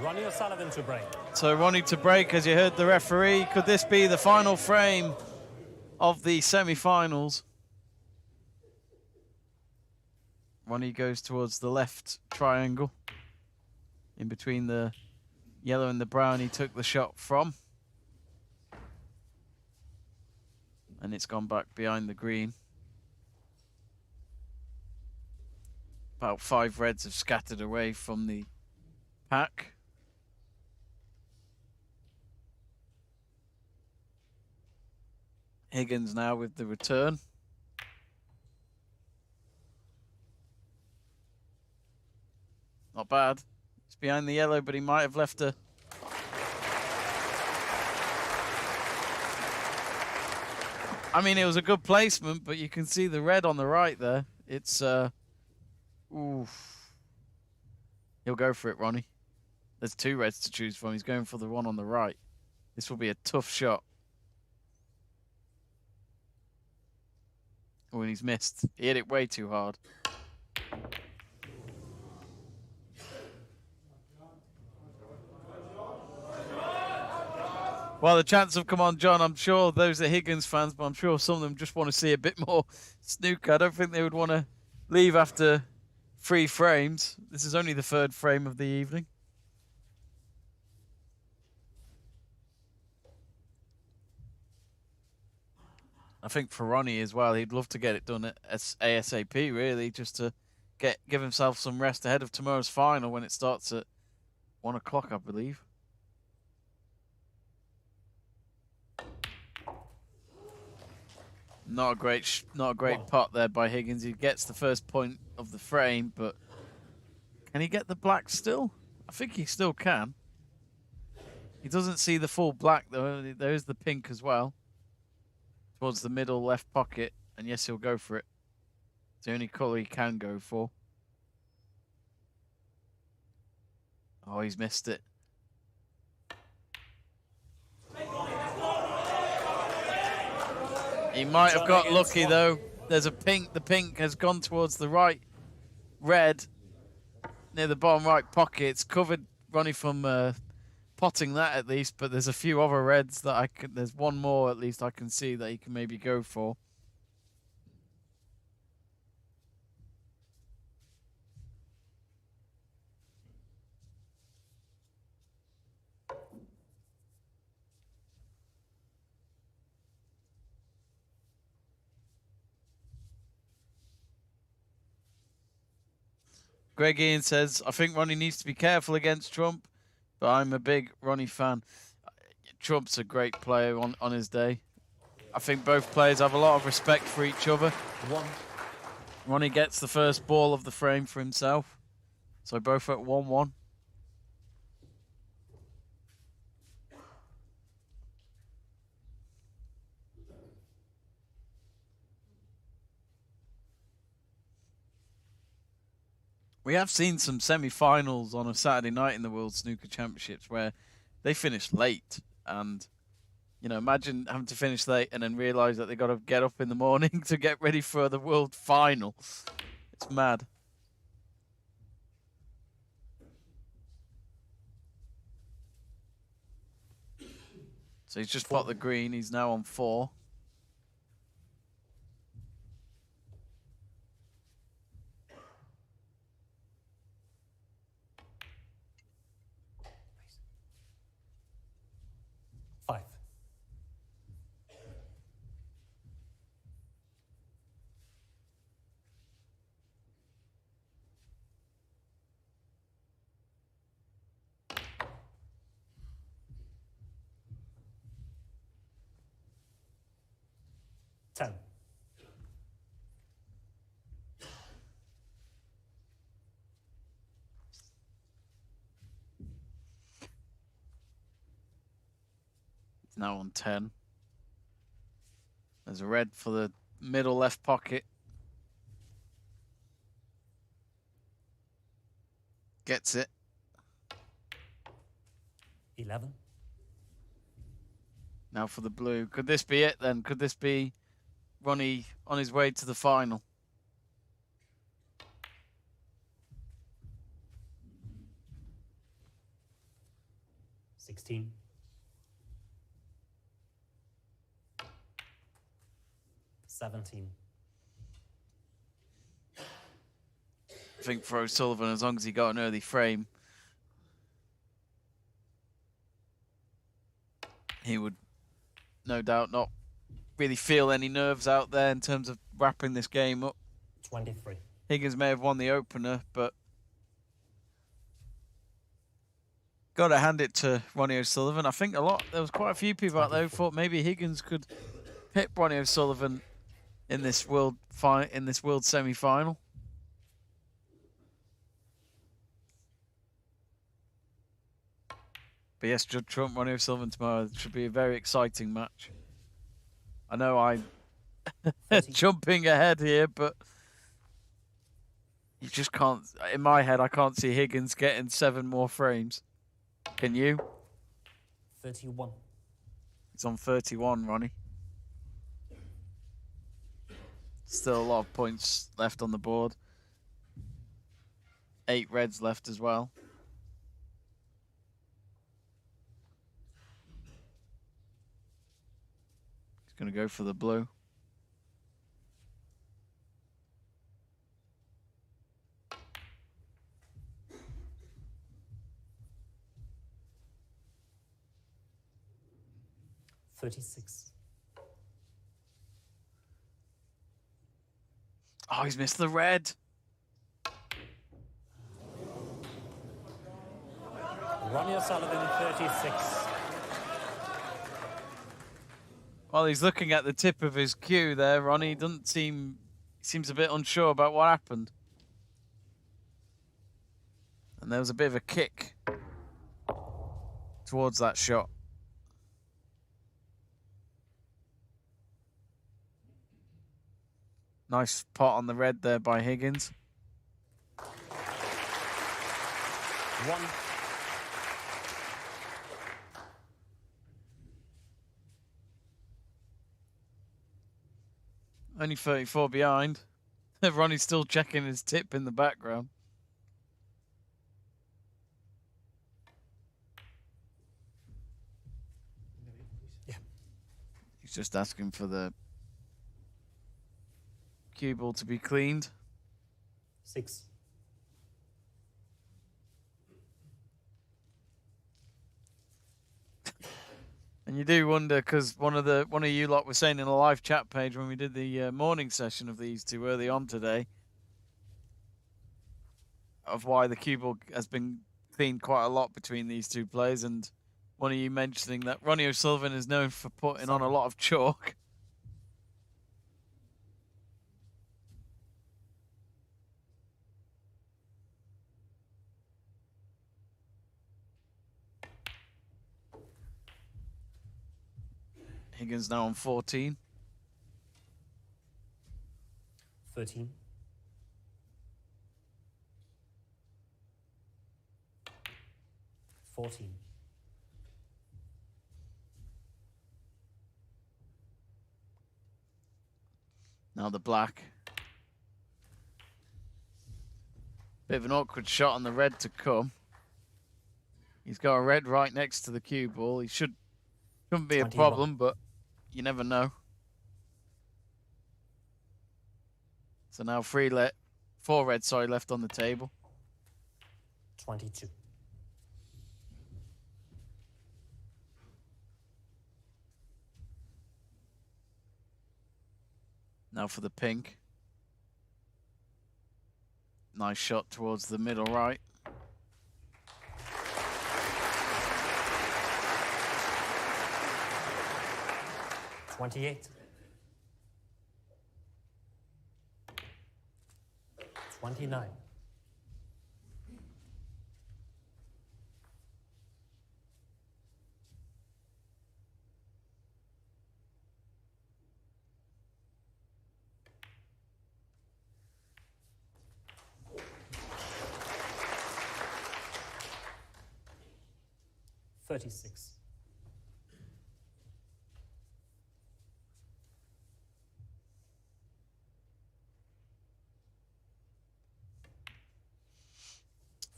Ronnie O'Sullivan to break. So Ronnie to break, as you heard the referee. Could this be the final frame of the semi-finals? Ronnie goes towards the left triangle. In between the yellow and the brown he took the shot from. And it's gone back behind the green. About 5 reds have scattered away from the pack. Higgins now with the return. Not bad. It's behind the yellow, but he might have left a... I mean, it was a good placement, but you can see the red on the right there. It's, oof. He'll go for it, Ronnie. There's 2 reds to choose from. He's going for the one on the right. This will be a tough shot. Oh, and he's missed. He hit it way too hard. Well, the chants have come on, John. I'm sure those are Higgins fans, but I'm sure some of them just want to see a bit more snooker. I don't think they would want to leave after 3 frames. This is only the 3rd frame of the evening. I think for Ronnie as well, he'd love to get it done at ASAP, really, just to give himself some rest ahead of tomorrow's final when it starts at 1 o'clock, I believe. Not a great pot there by Higgins. He gets the first point of the frame, but can he get the black still? I think he still can. He doesn't see the full black though. There is the pink as well. Towards the middle left pocket, and yes, he'll go for it. It's the only colour he can go for. Oh, he's missed it. He might have got lucky though. There's a pink. The pink has gone towards the right red near the bottom right pocket. It's covered Ronnie from potting that at least, but there's a few other reds that I can. There's one more at least I can see that he can maybe go for. Greg Ian says, I think Ronnie needs to be careful against Trump, but I'm a big Ronnie fan. Trump's a great player on his day. I think both players have a lot of respect for each other. Ronnie gets the first ball of the frame for himself. So both at 1-1. We have seen some semi-finals on a Saturday night in the World Snooker Championships where they finished late. And, you know, imagine having to finish late and then realise that they got to get up in the morning to get ready for the World Final. It's mad. So he's just pot the green. He's now on 4. It's now on 10. There's a red for the middle left pocket. Gets it. 11. Now for the blue. Could this be it then? Could this be Ronnie on his way to the final? 16. 17. I think for O'Sullivan, as long as he got an early frame, he would no doubt not really feel any nerves out there in terms of wrapping this game up. 23. Higgins may have won the opener, but got to hand it to Ronnie O'Sullivan. I think there was quite a few people out there who thought maybe Higgins could hit Ronnie O'Sullivan in this world semi-final. But yes, Judd Trump, Ronnie O'Sullivan tomorrow should be a very exciting match. I know I'm jumping ahead here, but you just can't. In my head, I can't see Higgins getting 7 more frames. Can you? 31. It's on 31, Ronnie. Still a lot of points left on the board. 8 reds left as well. He's going to go for the blue. $36. Oh, he's missed the red. Ronnie O'Sullivan, 36. Well, he's looking at the tip of his cue there, Ronnie. He seems a bit unsure about what happened. And there was a bit of a kick towards that shot. Nice pot on the red there by Higgins. 1. Only 34 behind. Ronnie's still checking his tip in the background. Yeah. He's just asking for the cue ball to be cleaned. 6. And you do wonder, because one of you lot was saying in a live chat page when we did the morning session of these two early on today, of why the cue ball has been cleaned quite a lot between these two players, and one of you mentioning that Ronnie O'Sullivan is known for putting on a lot of chalk. Higgins now on 14. 13. 14. Now the black. Bit of an awkward shot on the red to come. He's got a red right next to the cue ball. He shouldn't be a 21. problem, but you never know. So now 4 red, left on the table. 22. Now for the pink. Nice shot towards the middle right. $28. 29. $36.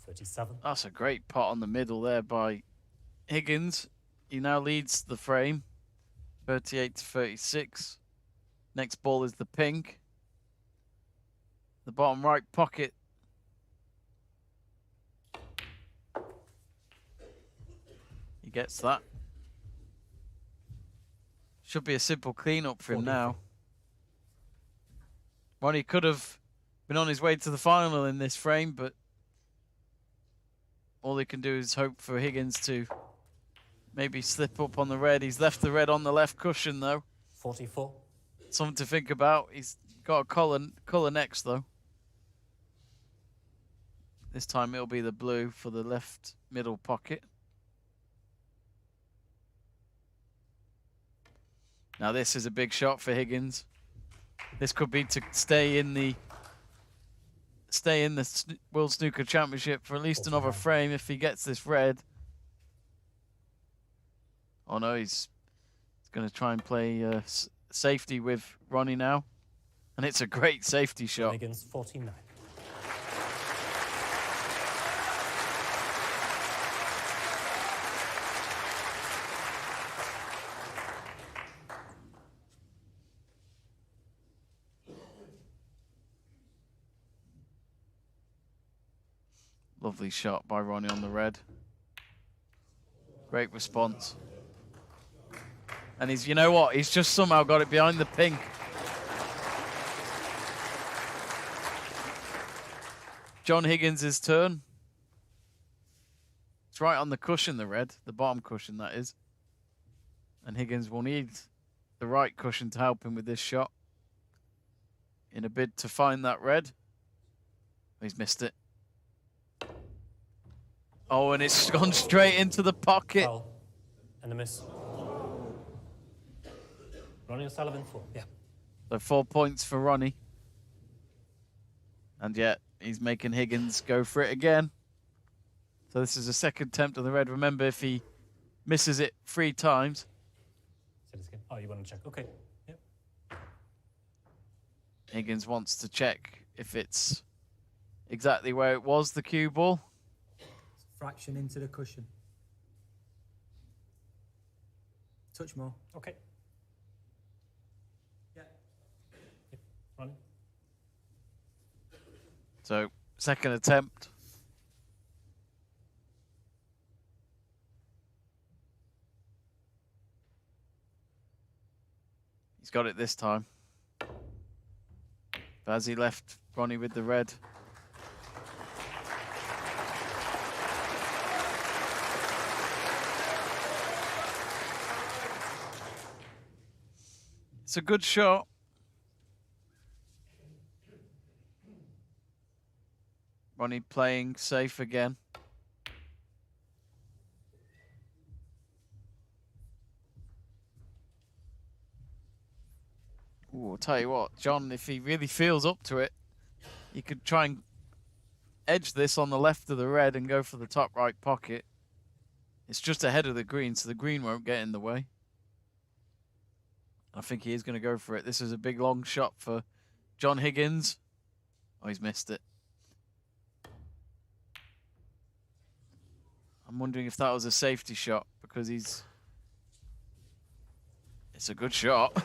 37. That's a great pot on the middle there by Higgins, he now leads the frame, 38-36. Next ball is the pink. The bottom right pocket. He gets that. Should be a simple clean-up for him now. Ronnie could have been on his way to the final in this frame, but all he can do is hope for Higgins to maybe slip up on the red. He's left the red on the left cushion, though. 44. Something to think about. He's got a colour next, though. This time it'll be the blue for the left middle pocket. Now this is a big shot for Higgins. This could be to stay in the World Snooker Championship for at least another frame if he gets this red. Oh no, he's going to try and play safety with Ronnie now. And it's a great safety shot. Higgins, 49. Lovely shot by Ronnie on the red. Great response. And he's, you know what? He's just somehow got it behind the pink. John Higgins' turn. It's right on the cushion, the red. The bottom cushion, that is. And Higgins will need the right cushion to help him with this shot. In a bid to find that red. He's missed it. Oh, and it's gone straight into the pocket. Foul. And a miss. Ronnie O'Sullivan, 4. Yeah. So 4 points for Ronnie. And yet, he's making Higgins go for it again. So this is a second attempt on the red. Remember, if he misses it 3 times. Say this again. Oh, you want to check? Okay. Yep. Higgins wants to check if it's exactly where it was, the cue ball. Fraction into the cushion. Touch more. Okay. Yeah. Yep. Ronnie. So, second attempt. He's got it this time. But as he left Ronnie with the red. It's a good shot. Ronnie playing safe again. Ooh, I'll tell you what, John, if he really feels up to it, he could try and edge this on the left of the red and go for the top right pocket. It's just ahead of the green, so the green won't get in the way. I think he is going to go for it. This is a big long shot for John Higgins. Oh, he's missed it. I'm wondering if that was a safety shot because he's... It's a good shot.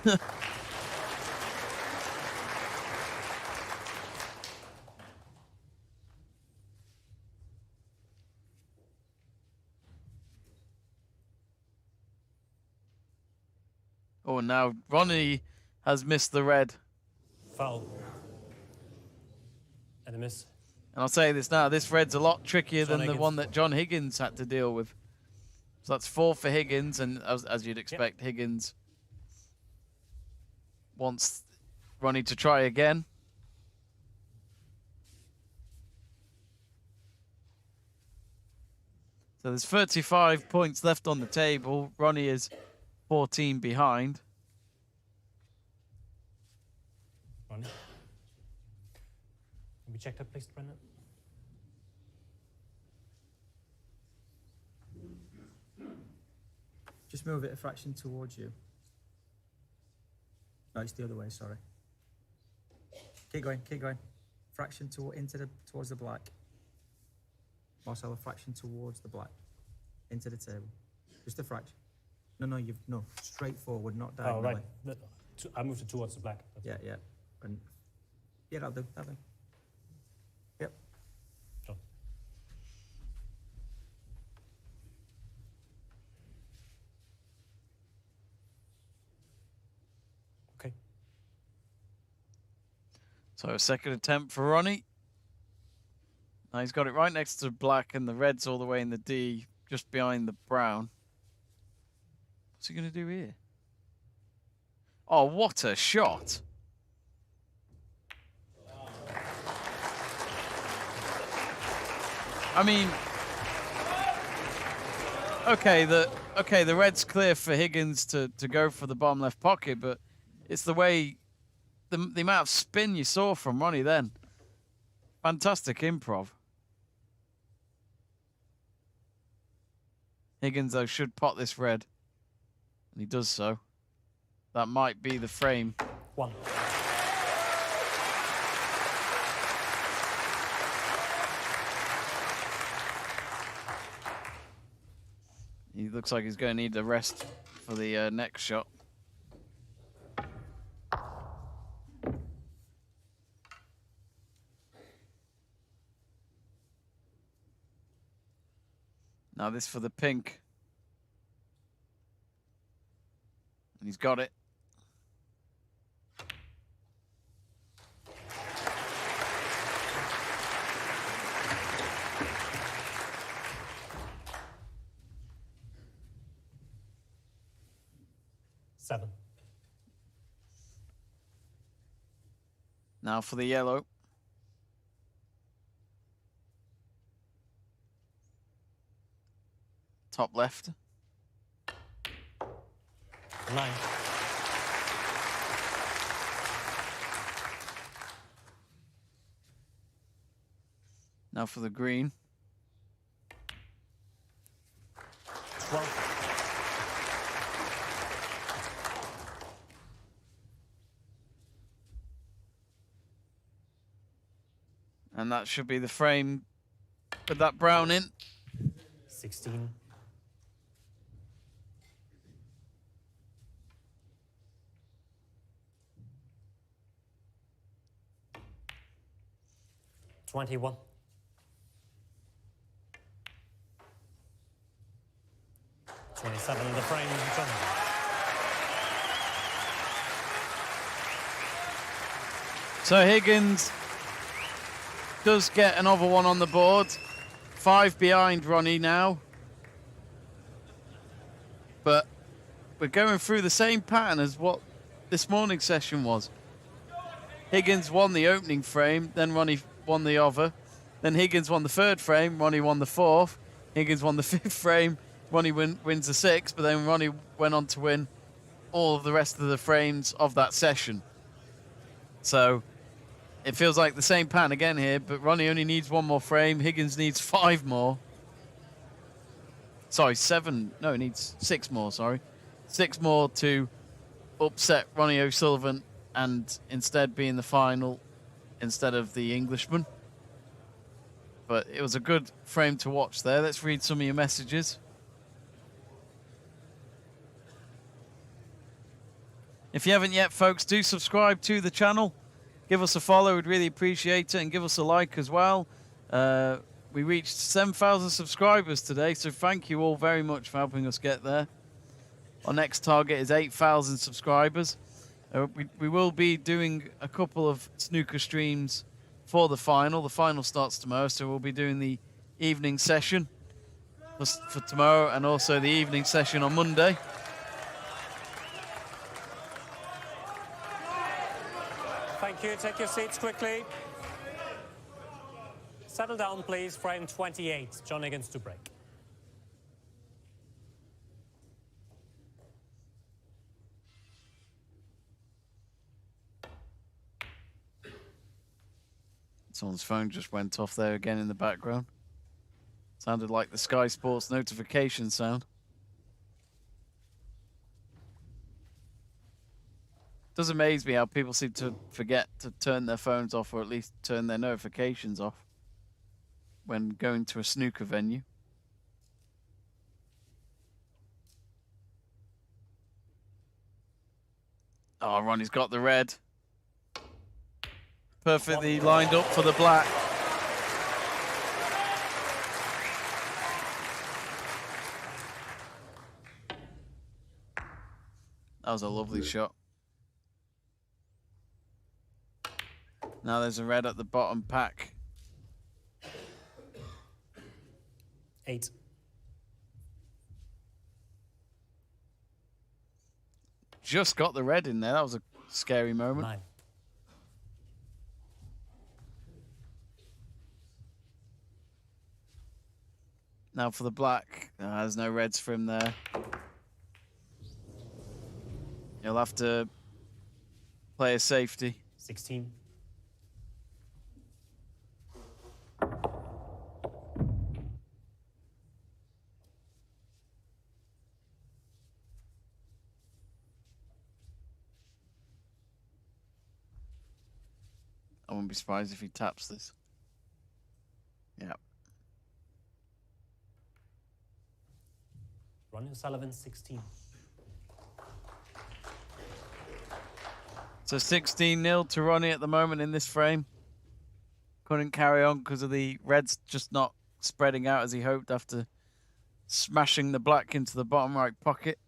Oh, now Ronnie has missed the red. Foul. And a miss. And I'll say this now, this red's a lot trickier John than Higgins. the one that John Higgins had to deal with. So that's 4 for Higgins, and as you'd expect, Higgins wants Ronnie to try again. So there's 35 points left on the table. Ronnie is 14 behind. Ronnie. Can we check that, please, Brendan? Just move it a fraction towards you. No, it's the other way, sorry. Keep going, keep going. Fraction towards the black. Marcel, a fraction towards the black. Into the table. Just the fracture. No, no, straight forward, not down. Oh, right. I moved it towards the black. Yeah, yeah. And yeah, that'll do. Yep. John. Okay. So a second attempt for Ronnie. Now he's got it right next to black, and the red's all the way in the D, just behind the brown. What's he going to do here? Oh, what a shot. I mean, okay, the red's clear for Higgins to go for the bottom left pocket, but it's the way, the amount of spin you saw from Ronnie then. Fantastic improv. Higgins, though, should pot this red, and he does so. That might be the frame. 1. He looks like he's going to need the rest for the next shot. Now this for the pink. And he's got it. Seven. Now for the yellow. Top left. 9. Now for the green. 12. And that should be the frame with that brown in. 16. 21. 27 in the frame. John. So Higgins does get another one on the board. 5 behind Ronnie now. But we're going through the same pattern as what this morning's session was. Higgins won the opening frame, then Ronnie won the other. Then Higgins won the third frame, Ronnie won the fourth. Higgins won the fifth frame, Ronnie wins the sixth, but then Ronnie went on to win all of the rest of the frames of that session. So it feels like the same pattern again here, but Ronnie only needs one more frame. Higgins needs 5 more. Sorry, 7. No, he needs 6 more, sorry. 6 more to upset Ronnie O'Sullivan and instead be in the final instead of the Englishman. But it was a good frame to watch there. Let's read some of your messages. If you haven't yet, folks, do subscribe to the channel. Give us a follow. We'd really appreciate it. And give us a like as well. We reached 7,000 subscribers today, so thank you all very much for helping us get there. Our next target is 8,000 subscribers. We will be doing a couple of snooker streams for the final. The final starts tomorrow, so we'll be doing the evening session for tomorrow and also the evening session on Monday. Thank you. Take your seats quickly. Settle down, please. Frame 28. John Higgins to break. Someone's phone just went off there again in the background. Sounded like the Sky Sports notification sound. Does amaze me how people seem to forget to turn their phones off or at least turn their notifications off when going to a snooker venue. Oh, Ronnie's got the red. Perfectly lined up for the black. That was a lovely shot. Now there's a red at the bottom pack. 8. Just got the red in there. That was a scary moment. 9. Now for the black. There's no reds for him there. He'll have to play a safety. 16. I wouldn't be surprised if he taps this. Yeah. Ronnie O'Sullivan, 16. So 16-0 to Ronnie at the moment in this frame. Couldn't carry on because of the reds just not spreading out as he hoped after smashing the black into the bottom right pocket.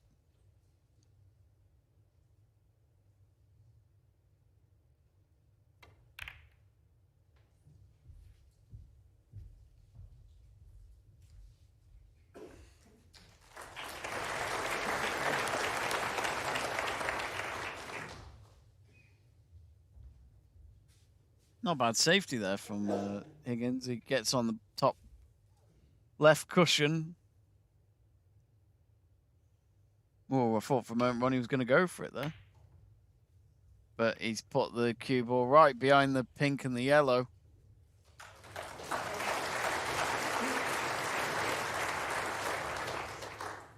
Not bad safety there from Higgins. He gets on the top left cushion. Oh, I thought for a moment Ronnie was going to go for it there. But he's put the cue ball right behind the pink and the yellow.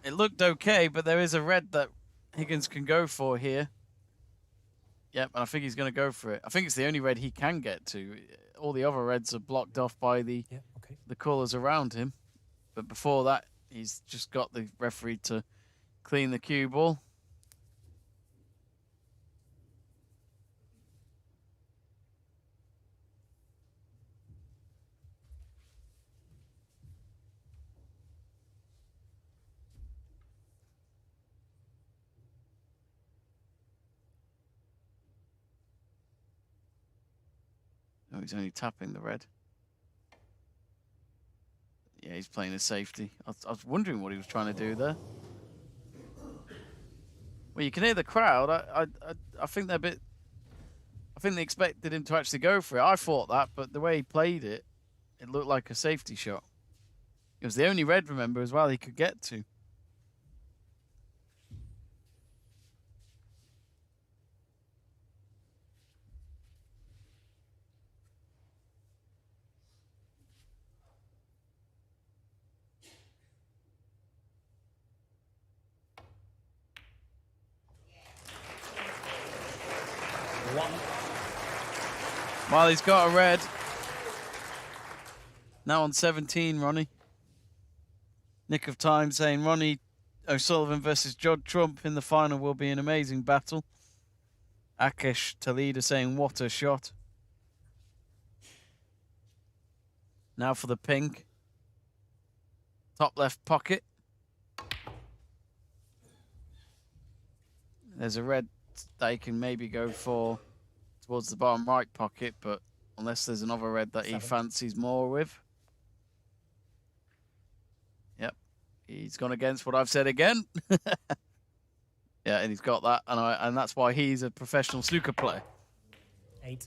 It looked okay, but there is a red that Higgins can go for here. Yep, and I think he's going to go for it. I think it's the only red he can get to. All the other reds are blocked off by the colours around him. But before that, he's just got the referee to clean the cue ball. Oh, he's only tapping the red. Yeah, he's playing a safety. I was wondering what he was trying to do there. Well, you can hear the crowd. I think they're a bit. I think they expected him to actually go for it. I thought that, but the way he played it, it looked like a safety shot. It was the only red, remember, as well, he could get to. Well, he's got a red. Now on 17, Ronnie. Nick of Time saying Ronnie O'Sullivan versus Judd Trump in the final will be an amazing battle. Akesh Talida saying what a shot. Now for the pink. Top left pocket. There's a red that he can maybe go for towards the bottom right pocket, but unless there's another red that he fancies more with. Yep, he's gone against what I've said again. Yeah, and he's got that, and that's why he's a professional snooker player. 8.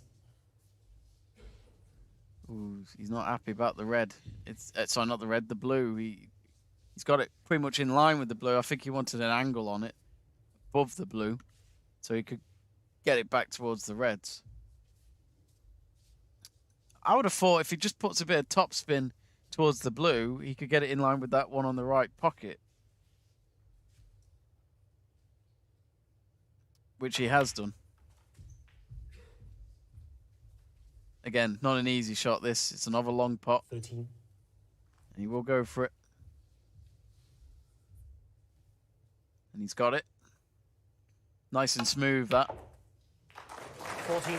Ooh, he's not happy about the red. It's sorry, not the red, the blue. He's got it pretty much in line with the blue. I think he wanted an angle on it above the blue, so he could get it back towards the reds. I would have thought if he just puts a bit of topspin towards the blue, he could get it in line with that one on the right pocket, which he has done. Again, not an easy shot, this. It's another long pot. 13. And he will go for it. And he's got it. Nice and smooth, that. 14.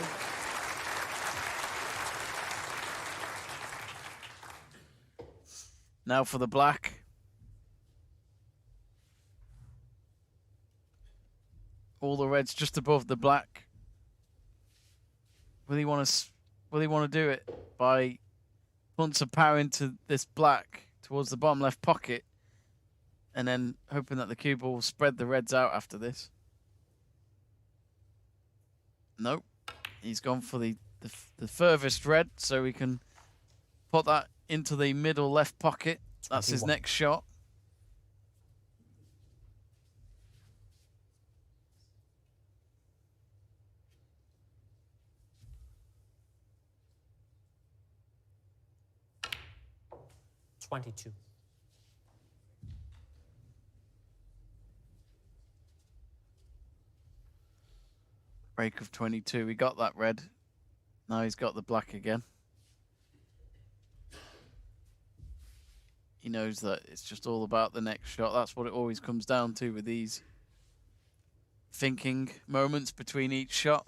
Now for the black. All the reds just above the black. Will he want to do it by putting some power into this black towards the bottom left pocket, and then hoping that the cue ball will spread the reds out after this? Nope. He's gone for the furthest red, so we can put that into the middle left pocket. That's his next shot. $22. Break of 22. He got that red. Now he's got the black again. He knows that it's just all about the next shot. That's what it always comes down to with these thinking moments between each shot.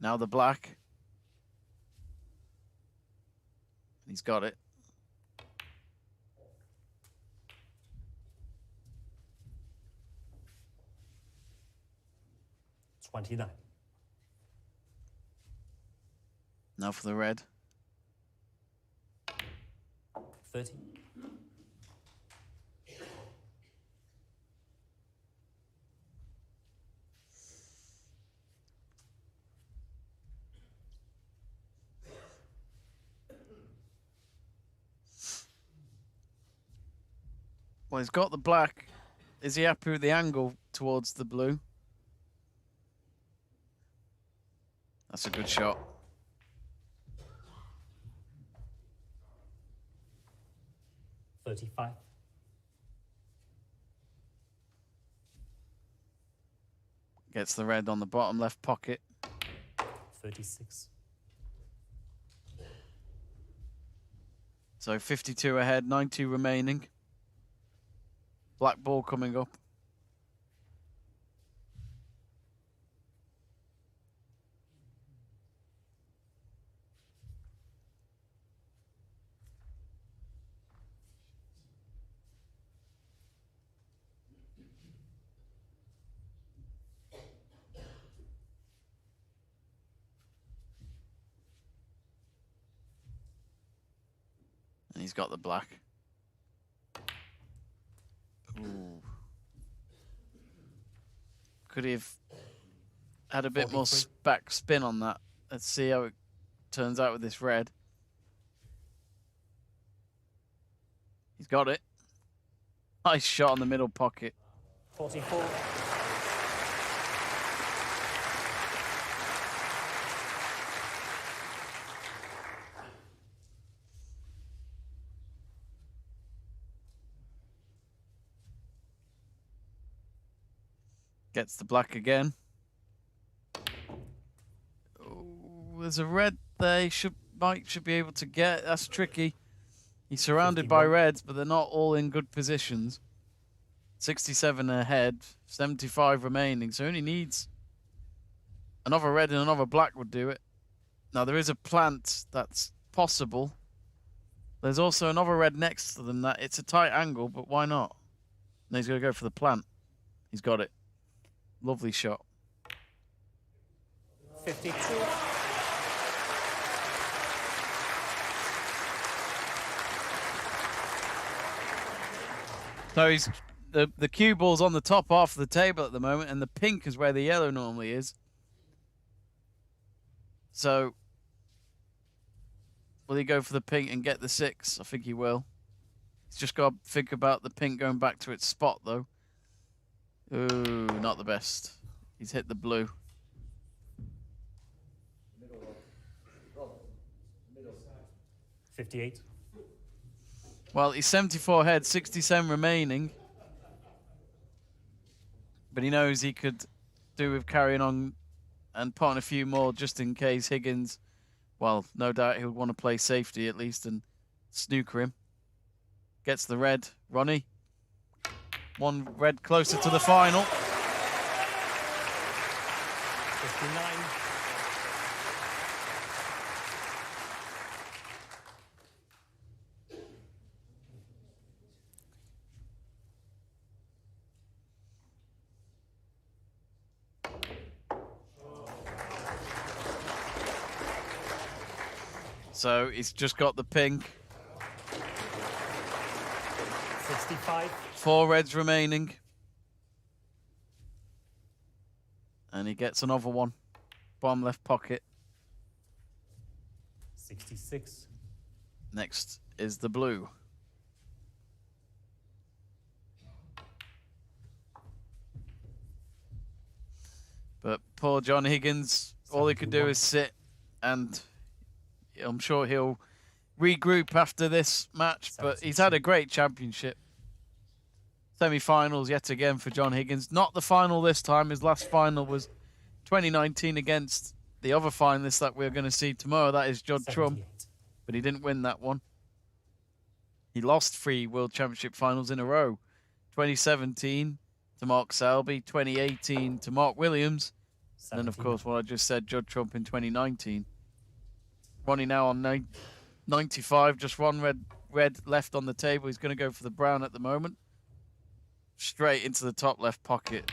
Now the black. He's got it. $29. Now for the red. 30. Well, he's got the black. Is he happy with the angle towards the blue? That's a good shot. $35. Gets the red on the bottom left pocket. 36. So 52 ahead, 92 remaining. Black ball coming up. And he's got the black. Ooh. Could he have had a bit more back spin on that? Let's see how it turns out with this red. He's got it. Nice shot on the middle pocket. 44. Gets the black again. Oh, there's a red there. He should be able to get. That's tricky. He's surrounded by reds, but they're not all in good positions. 67 ahead, 75 remaining. So only needs another red and another black would do it. Now there is a plant that's possible. There's also another red next to them. That it's a tight angle, but why not? And he's going to go for the plant. He's got it. Lovely shot. 52. So he's the cue ball's on the top half of the table at the moment, and the pink is where the yellow normally is. So will he go for the pink and get the 6? I think he will. He's just got to think about the pink going back to its spot, though. Ooh, not the best. He's hit the blue. 58. Well, he's 74 ahead, 67 remaining. But he knows he could do with carrying on and putting a few more just in case Higgins, well, no doubt he'll want to play safety at least and snooker him. Gets the red. Ronnie. One red closer to the final. 59. So he's just got the pink. 65. 4 reds remaining. And he gets another one. Bottom left pocket. 66. Next is the blue. But poor John Higgins, all he could do is sit, and I'm sure he'll regroup after this match, but he's had a great championship. Semi-finals yet again for John Higgins. Not the final this time. His last final was 2019 against the other finalist that we're going to see tomorrow. That is Judd Trump, but he didn't win that one. He lost 3 World Championship finals in a row. 2017 to Mark Selby, 2018 to Mark Williams, and then, of course, what I just said, Judd Trump in 2019. Ronnie now on 95, just one red left on the table. He's going to go for the brown at the moment. Straight into the top left pocket.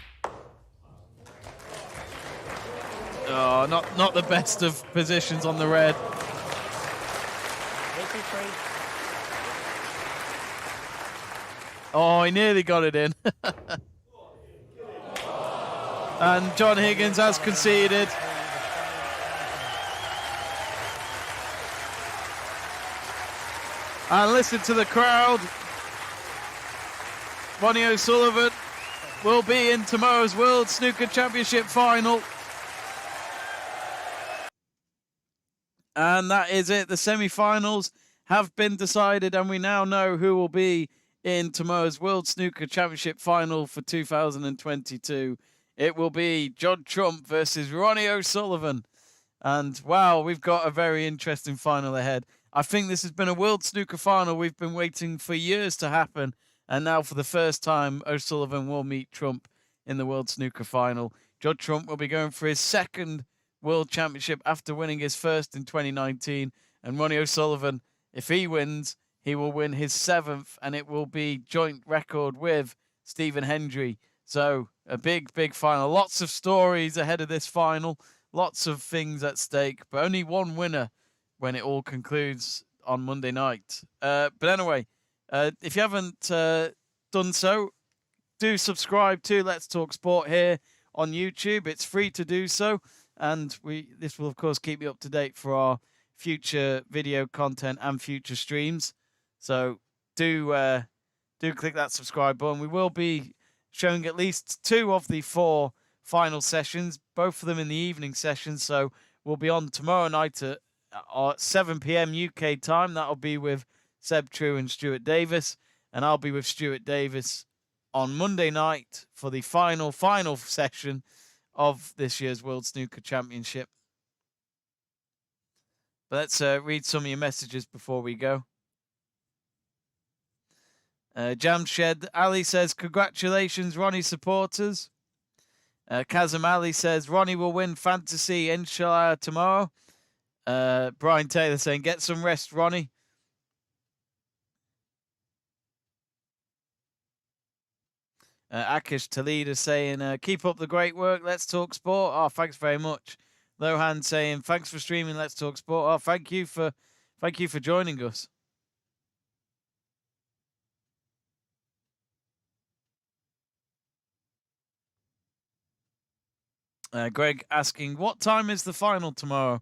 Oh, not the best of positions on the red. Oh, he nearly got it in. And John Higgins has conceded. And listen to the crowd. Ronnie O'Sullivan will be in tomorrow's World Snooker Championship final. And that is it. The semi-finals have been decided, and we now know who will be in tomorrow's World Snooker Championship final for 2022. It will be Judd Trump versus Ronnie O'Sullivan. And wow, we've got a very interesting final ahead. I think this has been a World Snooker final we've been waiting for years to happen. And now for the first time, O'Sullivan will meet Trump in the World Snooker final. Judd Trump will be going for his second World Championship after winning his first in 2019. And Ronnie O'Sullivan, if he wins, he will win his 7th, and it will be joint record with Stephen Hendry. So a big, big final. Lots of stories ahead of this final. Lots of things at stake, but only one winner when it all concludes on Monday night. But anyway, if you haven't done so, do subscribe to Let's Talk Sport here on YouTube. It's free to do so, and this will, of course, keep you up to date for our future video content and future streams. So do click that subscribe button. We will be showing at least 2 of the 4 final sessions, both of them in the evening sessions. So we'll be on tomorrow night at 7 p.m. UK time. That'll be with Seb True and Stuart Davis. And I'll be with Stuart Davis on Monday night for the final session of this year's World Snooker Championship. But let's read some of your messages before we go. Jamshed Ali says, congratulations, Ronnie supporters. Kazim Ali says, Ronnie will win fantasy, inshallah, tomorrow. Brian Taylor saying, get some rest, Ronnie. Akish Talida saying, keep up the great work, Let's Talk Sport. Oh, thanks very much. Lohan saying, thanks for streaming Let's Talk Sport. Oh, thank you for joining us. Greg asking, what time is the final tomorrow?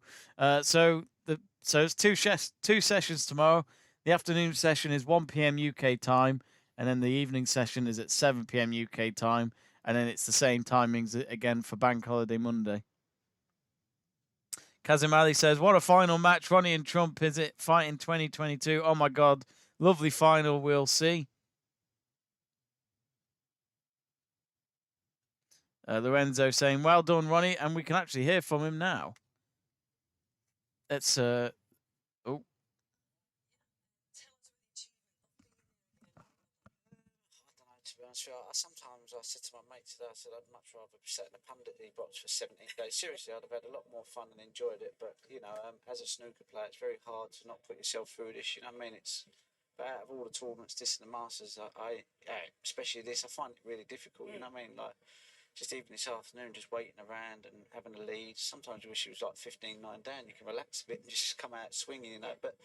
So it's two sessions tomorrow. The afternoon session is 1 p.m. UK time, and then the evening session is at 7 p.m. UK time, and then it's the same timings again for Bank Holiday Monday. Kazim Ali says, what a final match. Ronnie and Trump, is it? Fighting 2022. Oh, my God. Lovely final. We'll see. Lorenzo saying, well done, Ronnie. And we can actually hear from him now. Let's... Oh. yesterday. I said I'd much rather be sat in a punditry box for 17 days. Seriously, I'd have had a lot more fun and enjoyed it. But as a snooker player, it's very hard to not put yourself through this. You know what I mean? But out of all the tournaments, this and the Masters, I especially this, I find it really difficult. You know what I mean? Like, just even this afternoon, just waiting around and having a lead. Sometimes you wish it was like 15-9 down. You can relax a bit and just come out swinging, But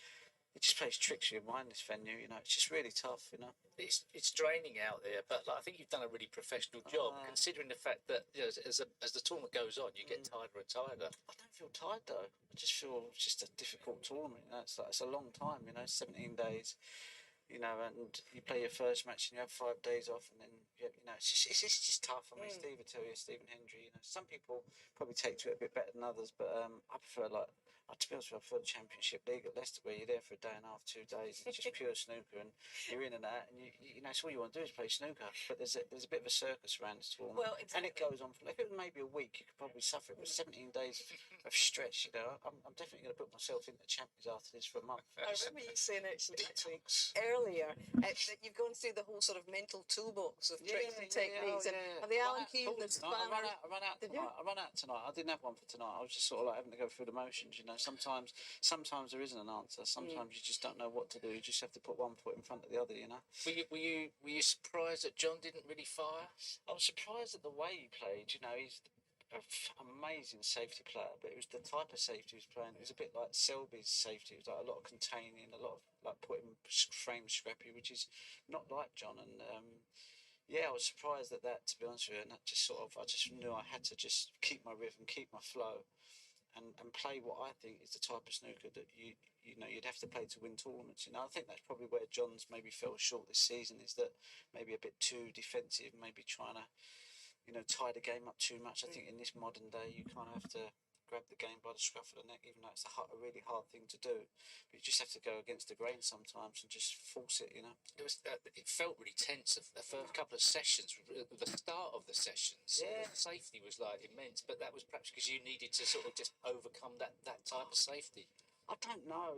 it just plays tricks with your mind, this venue, It's just really tough, It's draining out there, but I think you've done a really professional job, considering the fact that as the tournament goes on, you get tighter and tighter. I don't feel tired though. I just feel it's just a difficult tournament. It's a long time, 17 days. And you play your first match and you have 5 days off, and then it's just tough. I mean, Steve will tell you, Stephen Hendry. Some people probably take to it a bit better than others, but I prefer to be honest with you, I prefer the Championship League at Leicester, where you're there for a day and a half, 2 days, it's just pure snooker, and you're in and out, and it's all you want to do is play snooker. But there's a bit of a circus around this tournament, and it goes on for if it was maybe a week, you could probably suffer it. But 17 days of stress, I'm definitely going to put myself into the Champions after this for a month. I remember you saying actually earlier that you've gone through the whole sort of mental toolbox of tricks and techniques. And the Alan Hughes, the spanner. I ran out tonight. I didn't have one for tonight. I was just sort of like having to go through the motions, Sometimes there isn't an answer. Sometimes you just don't know what to do. You just have to put one foot in front of the other, Were you surprised that John didn't really fire? I was surprised at the way he played. He's an amazing safety player, but it was the type of safety he was playing. It was a bit like Selby's safety. It was like a lot of containing, a lot of like putting frame scrappy, which is not like John. And I was surprised at that, to be honest with you. And that just I just knew I had to just keep my rhythm, keep my flow. And play what I think is the type of snooker that you'd have to play to win tournaments. I think that's probably where John's maybe fell short this season, is that maybe a bit too defensive, maybe trying to tie the game up too much. I think in this modern day you kind of have to grab the game by the scruff of the neck, even though it's a really hard thing to do. But you just have to go against the grain sometimes and just force it. It felt really tense the first couple of sessions, the start of the sessions. Yeah. The safety was immense, but that was perhaps because you needed to sort of just overcome that type of safety. I don't know,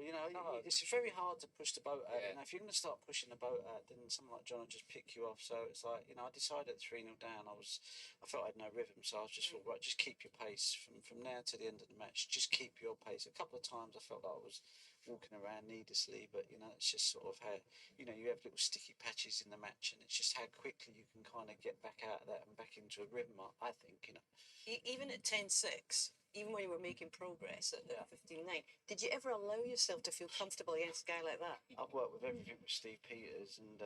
it's very hard to push the boat out. Yeah. If you're going to start pushing the boat out, then someone like John will just pick you off. So it's like, I decided at 3-0 down, I felt I had no rhythm. So I was just thought, right, just keep your pace from now to the end of the match. Just keep your pace. A couple of times I felt like I was walking around needlessly, but it's just sort of how, you have little sticky patches in the match, and it's just how quickly you can kind of get back out of that and back into a rhythm, I think, Even at 10-6, even when you were making progress at 15-9, did you ever allow yourself to feel comfortable against a guy like that? I've worked with everything with Steve Peters, and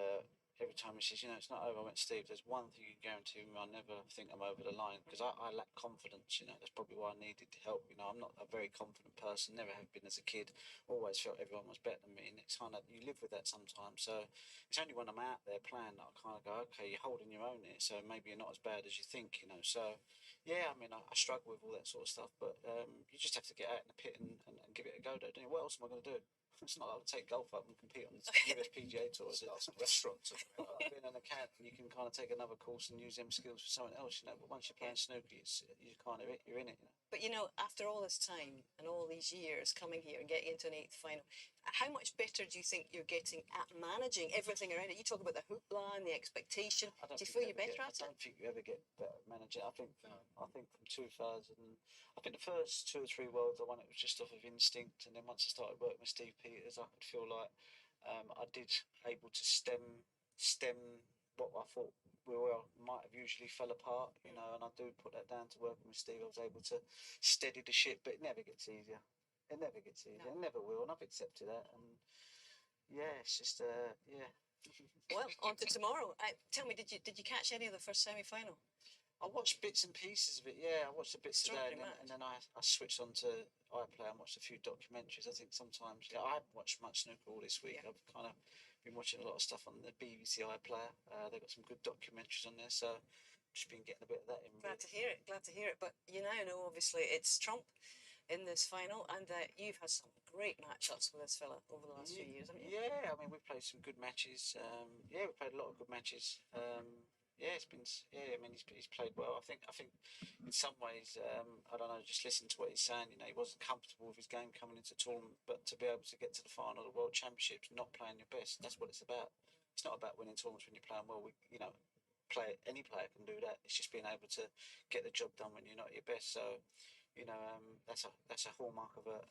every time he says, it's not over, I went, Steve, there's one thing you can guarantee me, I never think I'm over the line, because I lack confidence, that's probably why I needed help. I'm not a very confident person, never have been as a kid, always felt everyone was better than me, and it's kind of, you live with that sometimes. So it's only when I'm out there playing that I kind of go, okay, you're holding your own here, so maybe you're not as bad as you think, So yeah, I struggle with all that sort of stuff, but you just have to get out in the pit and give it a go, don't you? What else am I going to do? It's not like I'll take golf up and compete on the US PGA Tour. It's like some restaurants. I've been an accountant, you can kind of take another course and use them skills for someone else, But once you're playing snooker, you're in it, But after all this time and all these years coming here and getting into an 8th final, how much better do you think you're getting at managing everything around it? You talk about the hoopla and the expectation. Do you feel you're better at it? I don't think you ever get better at managing. I think from 2000, I think the first 2 or 3 worlds I won, it was just off of instinct, and then once I started working with Steve Peters, I could feel like I did able to stem what I thought might have usually fell apart, and I do put that down to working with Steve. I was able to steady the ship, but it never gets easier. It never gets easier. No. It never will, and I've accepted that. And it's just Well, on to tomorrow. Tell me, did you catch any of the first semi-final? I watched bits and pieces of it. Yeah, I watched a bit today, and then I switched on to iPlayer and watched a few documentaries. I think sometimes I haven't watched much snooker all this week. Yeah. I've kind of been watching a lot of stuff on the BBC iPlayer. They've got some good documentaries on there, so just been getting a bit of that in. Glad to hear it. But you now know, obviously, it's Trump in this final, and you've had some great matchups with this fella over the last few years, haven't you? Yeah, we've played some good matches. We've played a lot of good matches. It's been. He's played well. I think in some ways, I don't know. Just listen to what he's saying. He wasn't comfortable with his game coming into the tournament, but to be able to get to the final of the World Championships, not playing your best, that's what it's about. It's not about winning tournaments when you're playing well. any player can do that. It's just being able to get the job done when you're not at your best. So, you know, that's a hallmark of a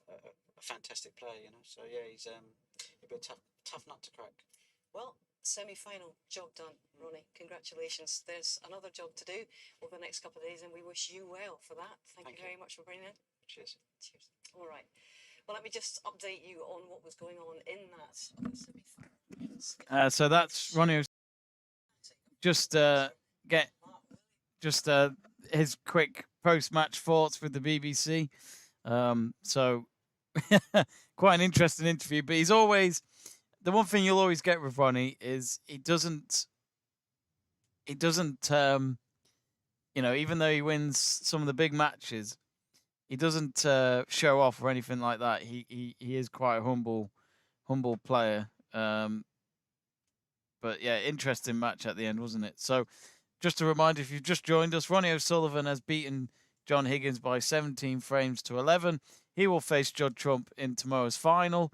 fantastic player. You know, so yeah, he'll be a tough nut to crack. Well, semi-final, job done, Ronnie. Congratulations. There's another job to do over the next couple of days, and we wish you well for that. Thank you very much for bringing in. Cheers. Cheers. All right. Well, let me just update you on what was going on in that semi-final. So that's Ronnie. Just his quick post-match thoughts with the BBC. So quite an interesting interview. But he's always, the one thing you'll always get with Ronnie is he doesn't. You know, even though he wins some of the big matches, he doesn't show off or anything like that. He is quite a humble player. But yeah, interesting match at the end, wasn't it? So just a reminder, if you've just joined us, Ronnie O'Sullivan has beaten John Higgins by 17 frames to 11. He will face Judd Trump in tomorrow's final,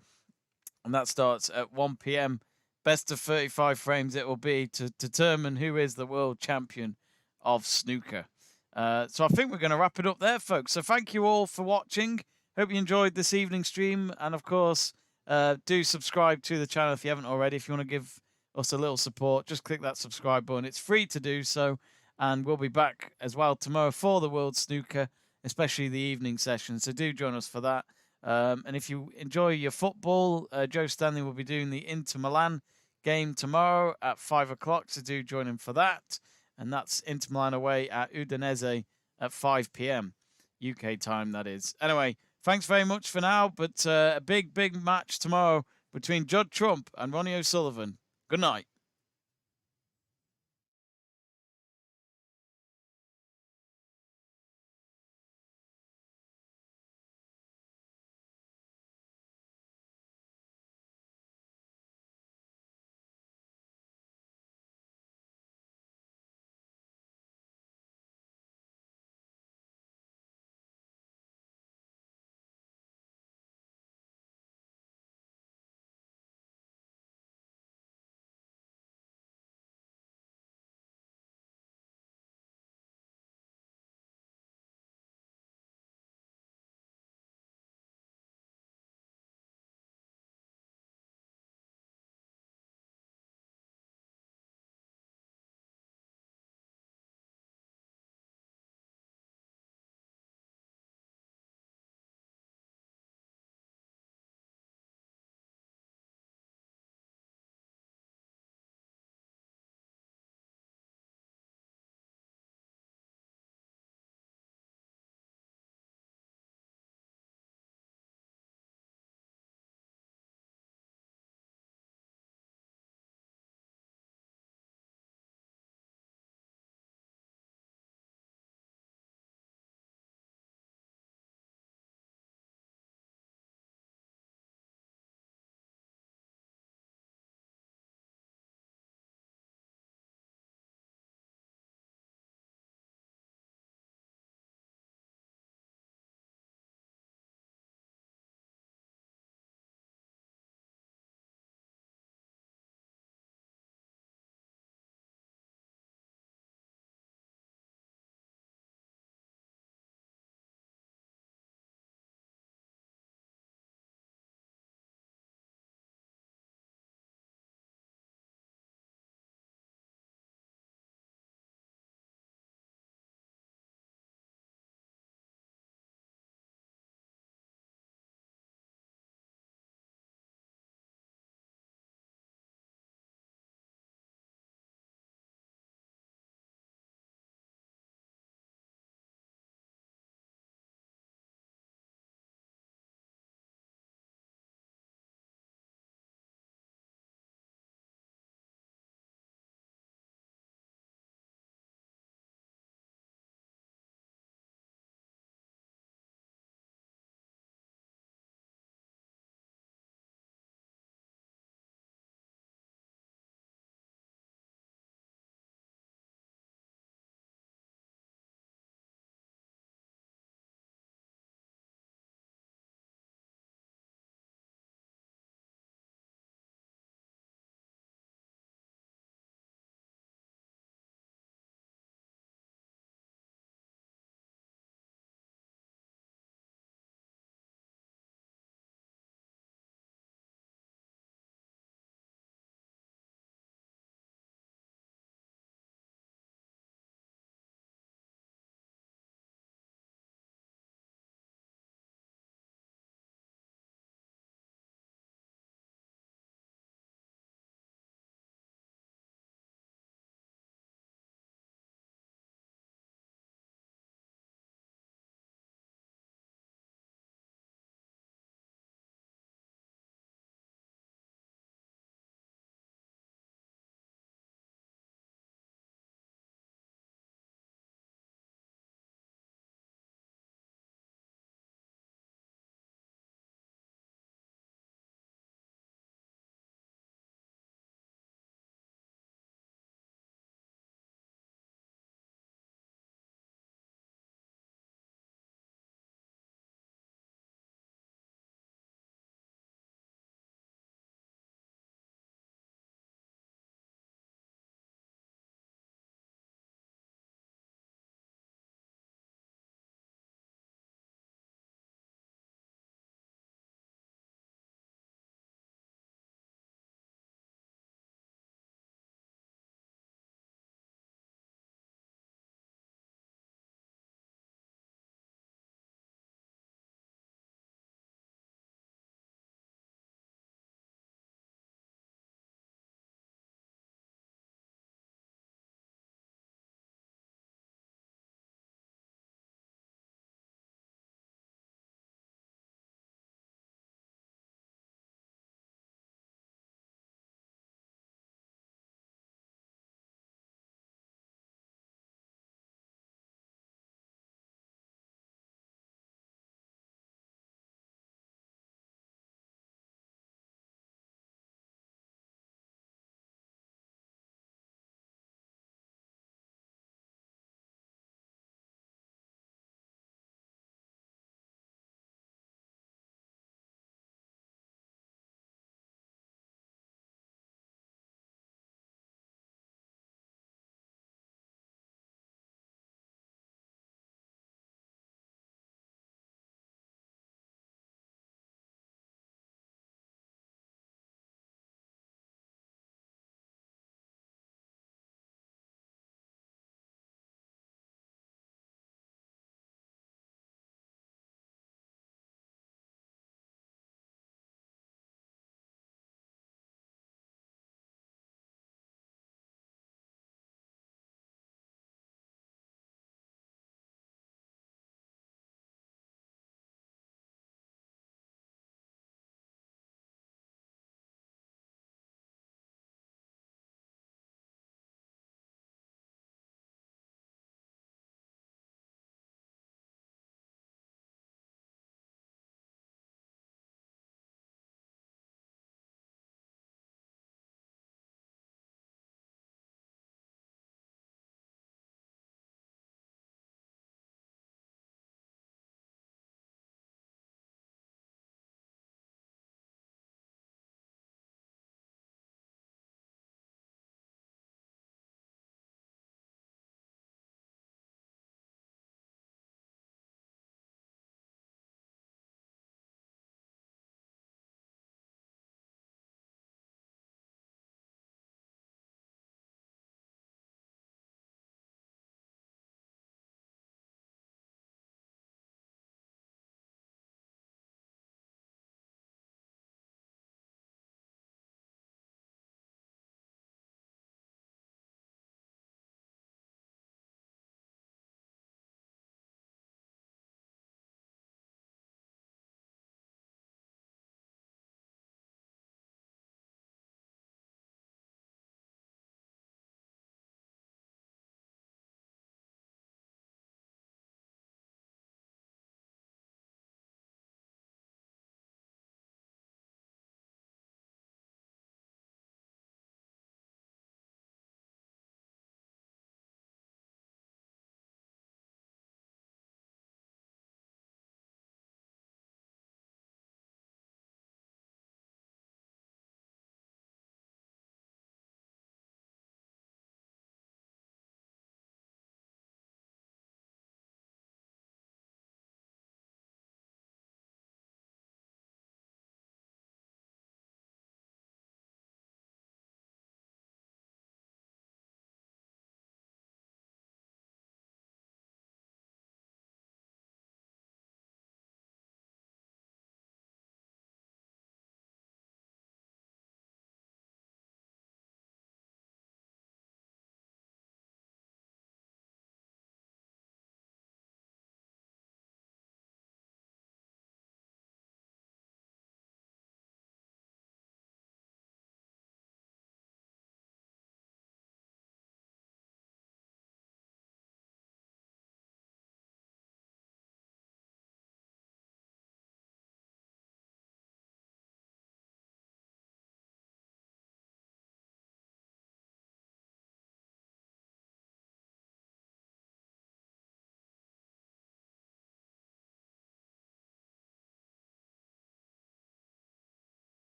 and that starts at 1 p.m. Best of 35 frames it will be to determine who is the world champion of snooker. So I think we're going to wrap it up there, folks. So thank you all for watching. Hope you enjoyed this evening's stream. And, of course, do subscribe to the channel if you haven't already. If you want to give us a little support, just click that subscribe button. It's free to do so. And we'll be back as well tomorrow for the World Snooker, especially the evening session. So do join us for that. And if you enjoy your football, Joe Stanley will be doing the Inter Milan game tomorrow at 5 o'clock. So do join him for that. And that's Inter Milan away at Udinese at 5 p.m. UK time, that is. Anyway, thanks very much for now. But a big match tomorrow between Judd Trump and Ronnie O'Sullivan. Good night.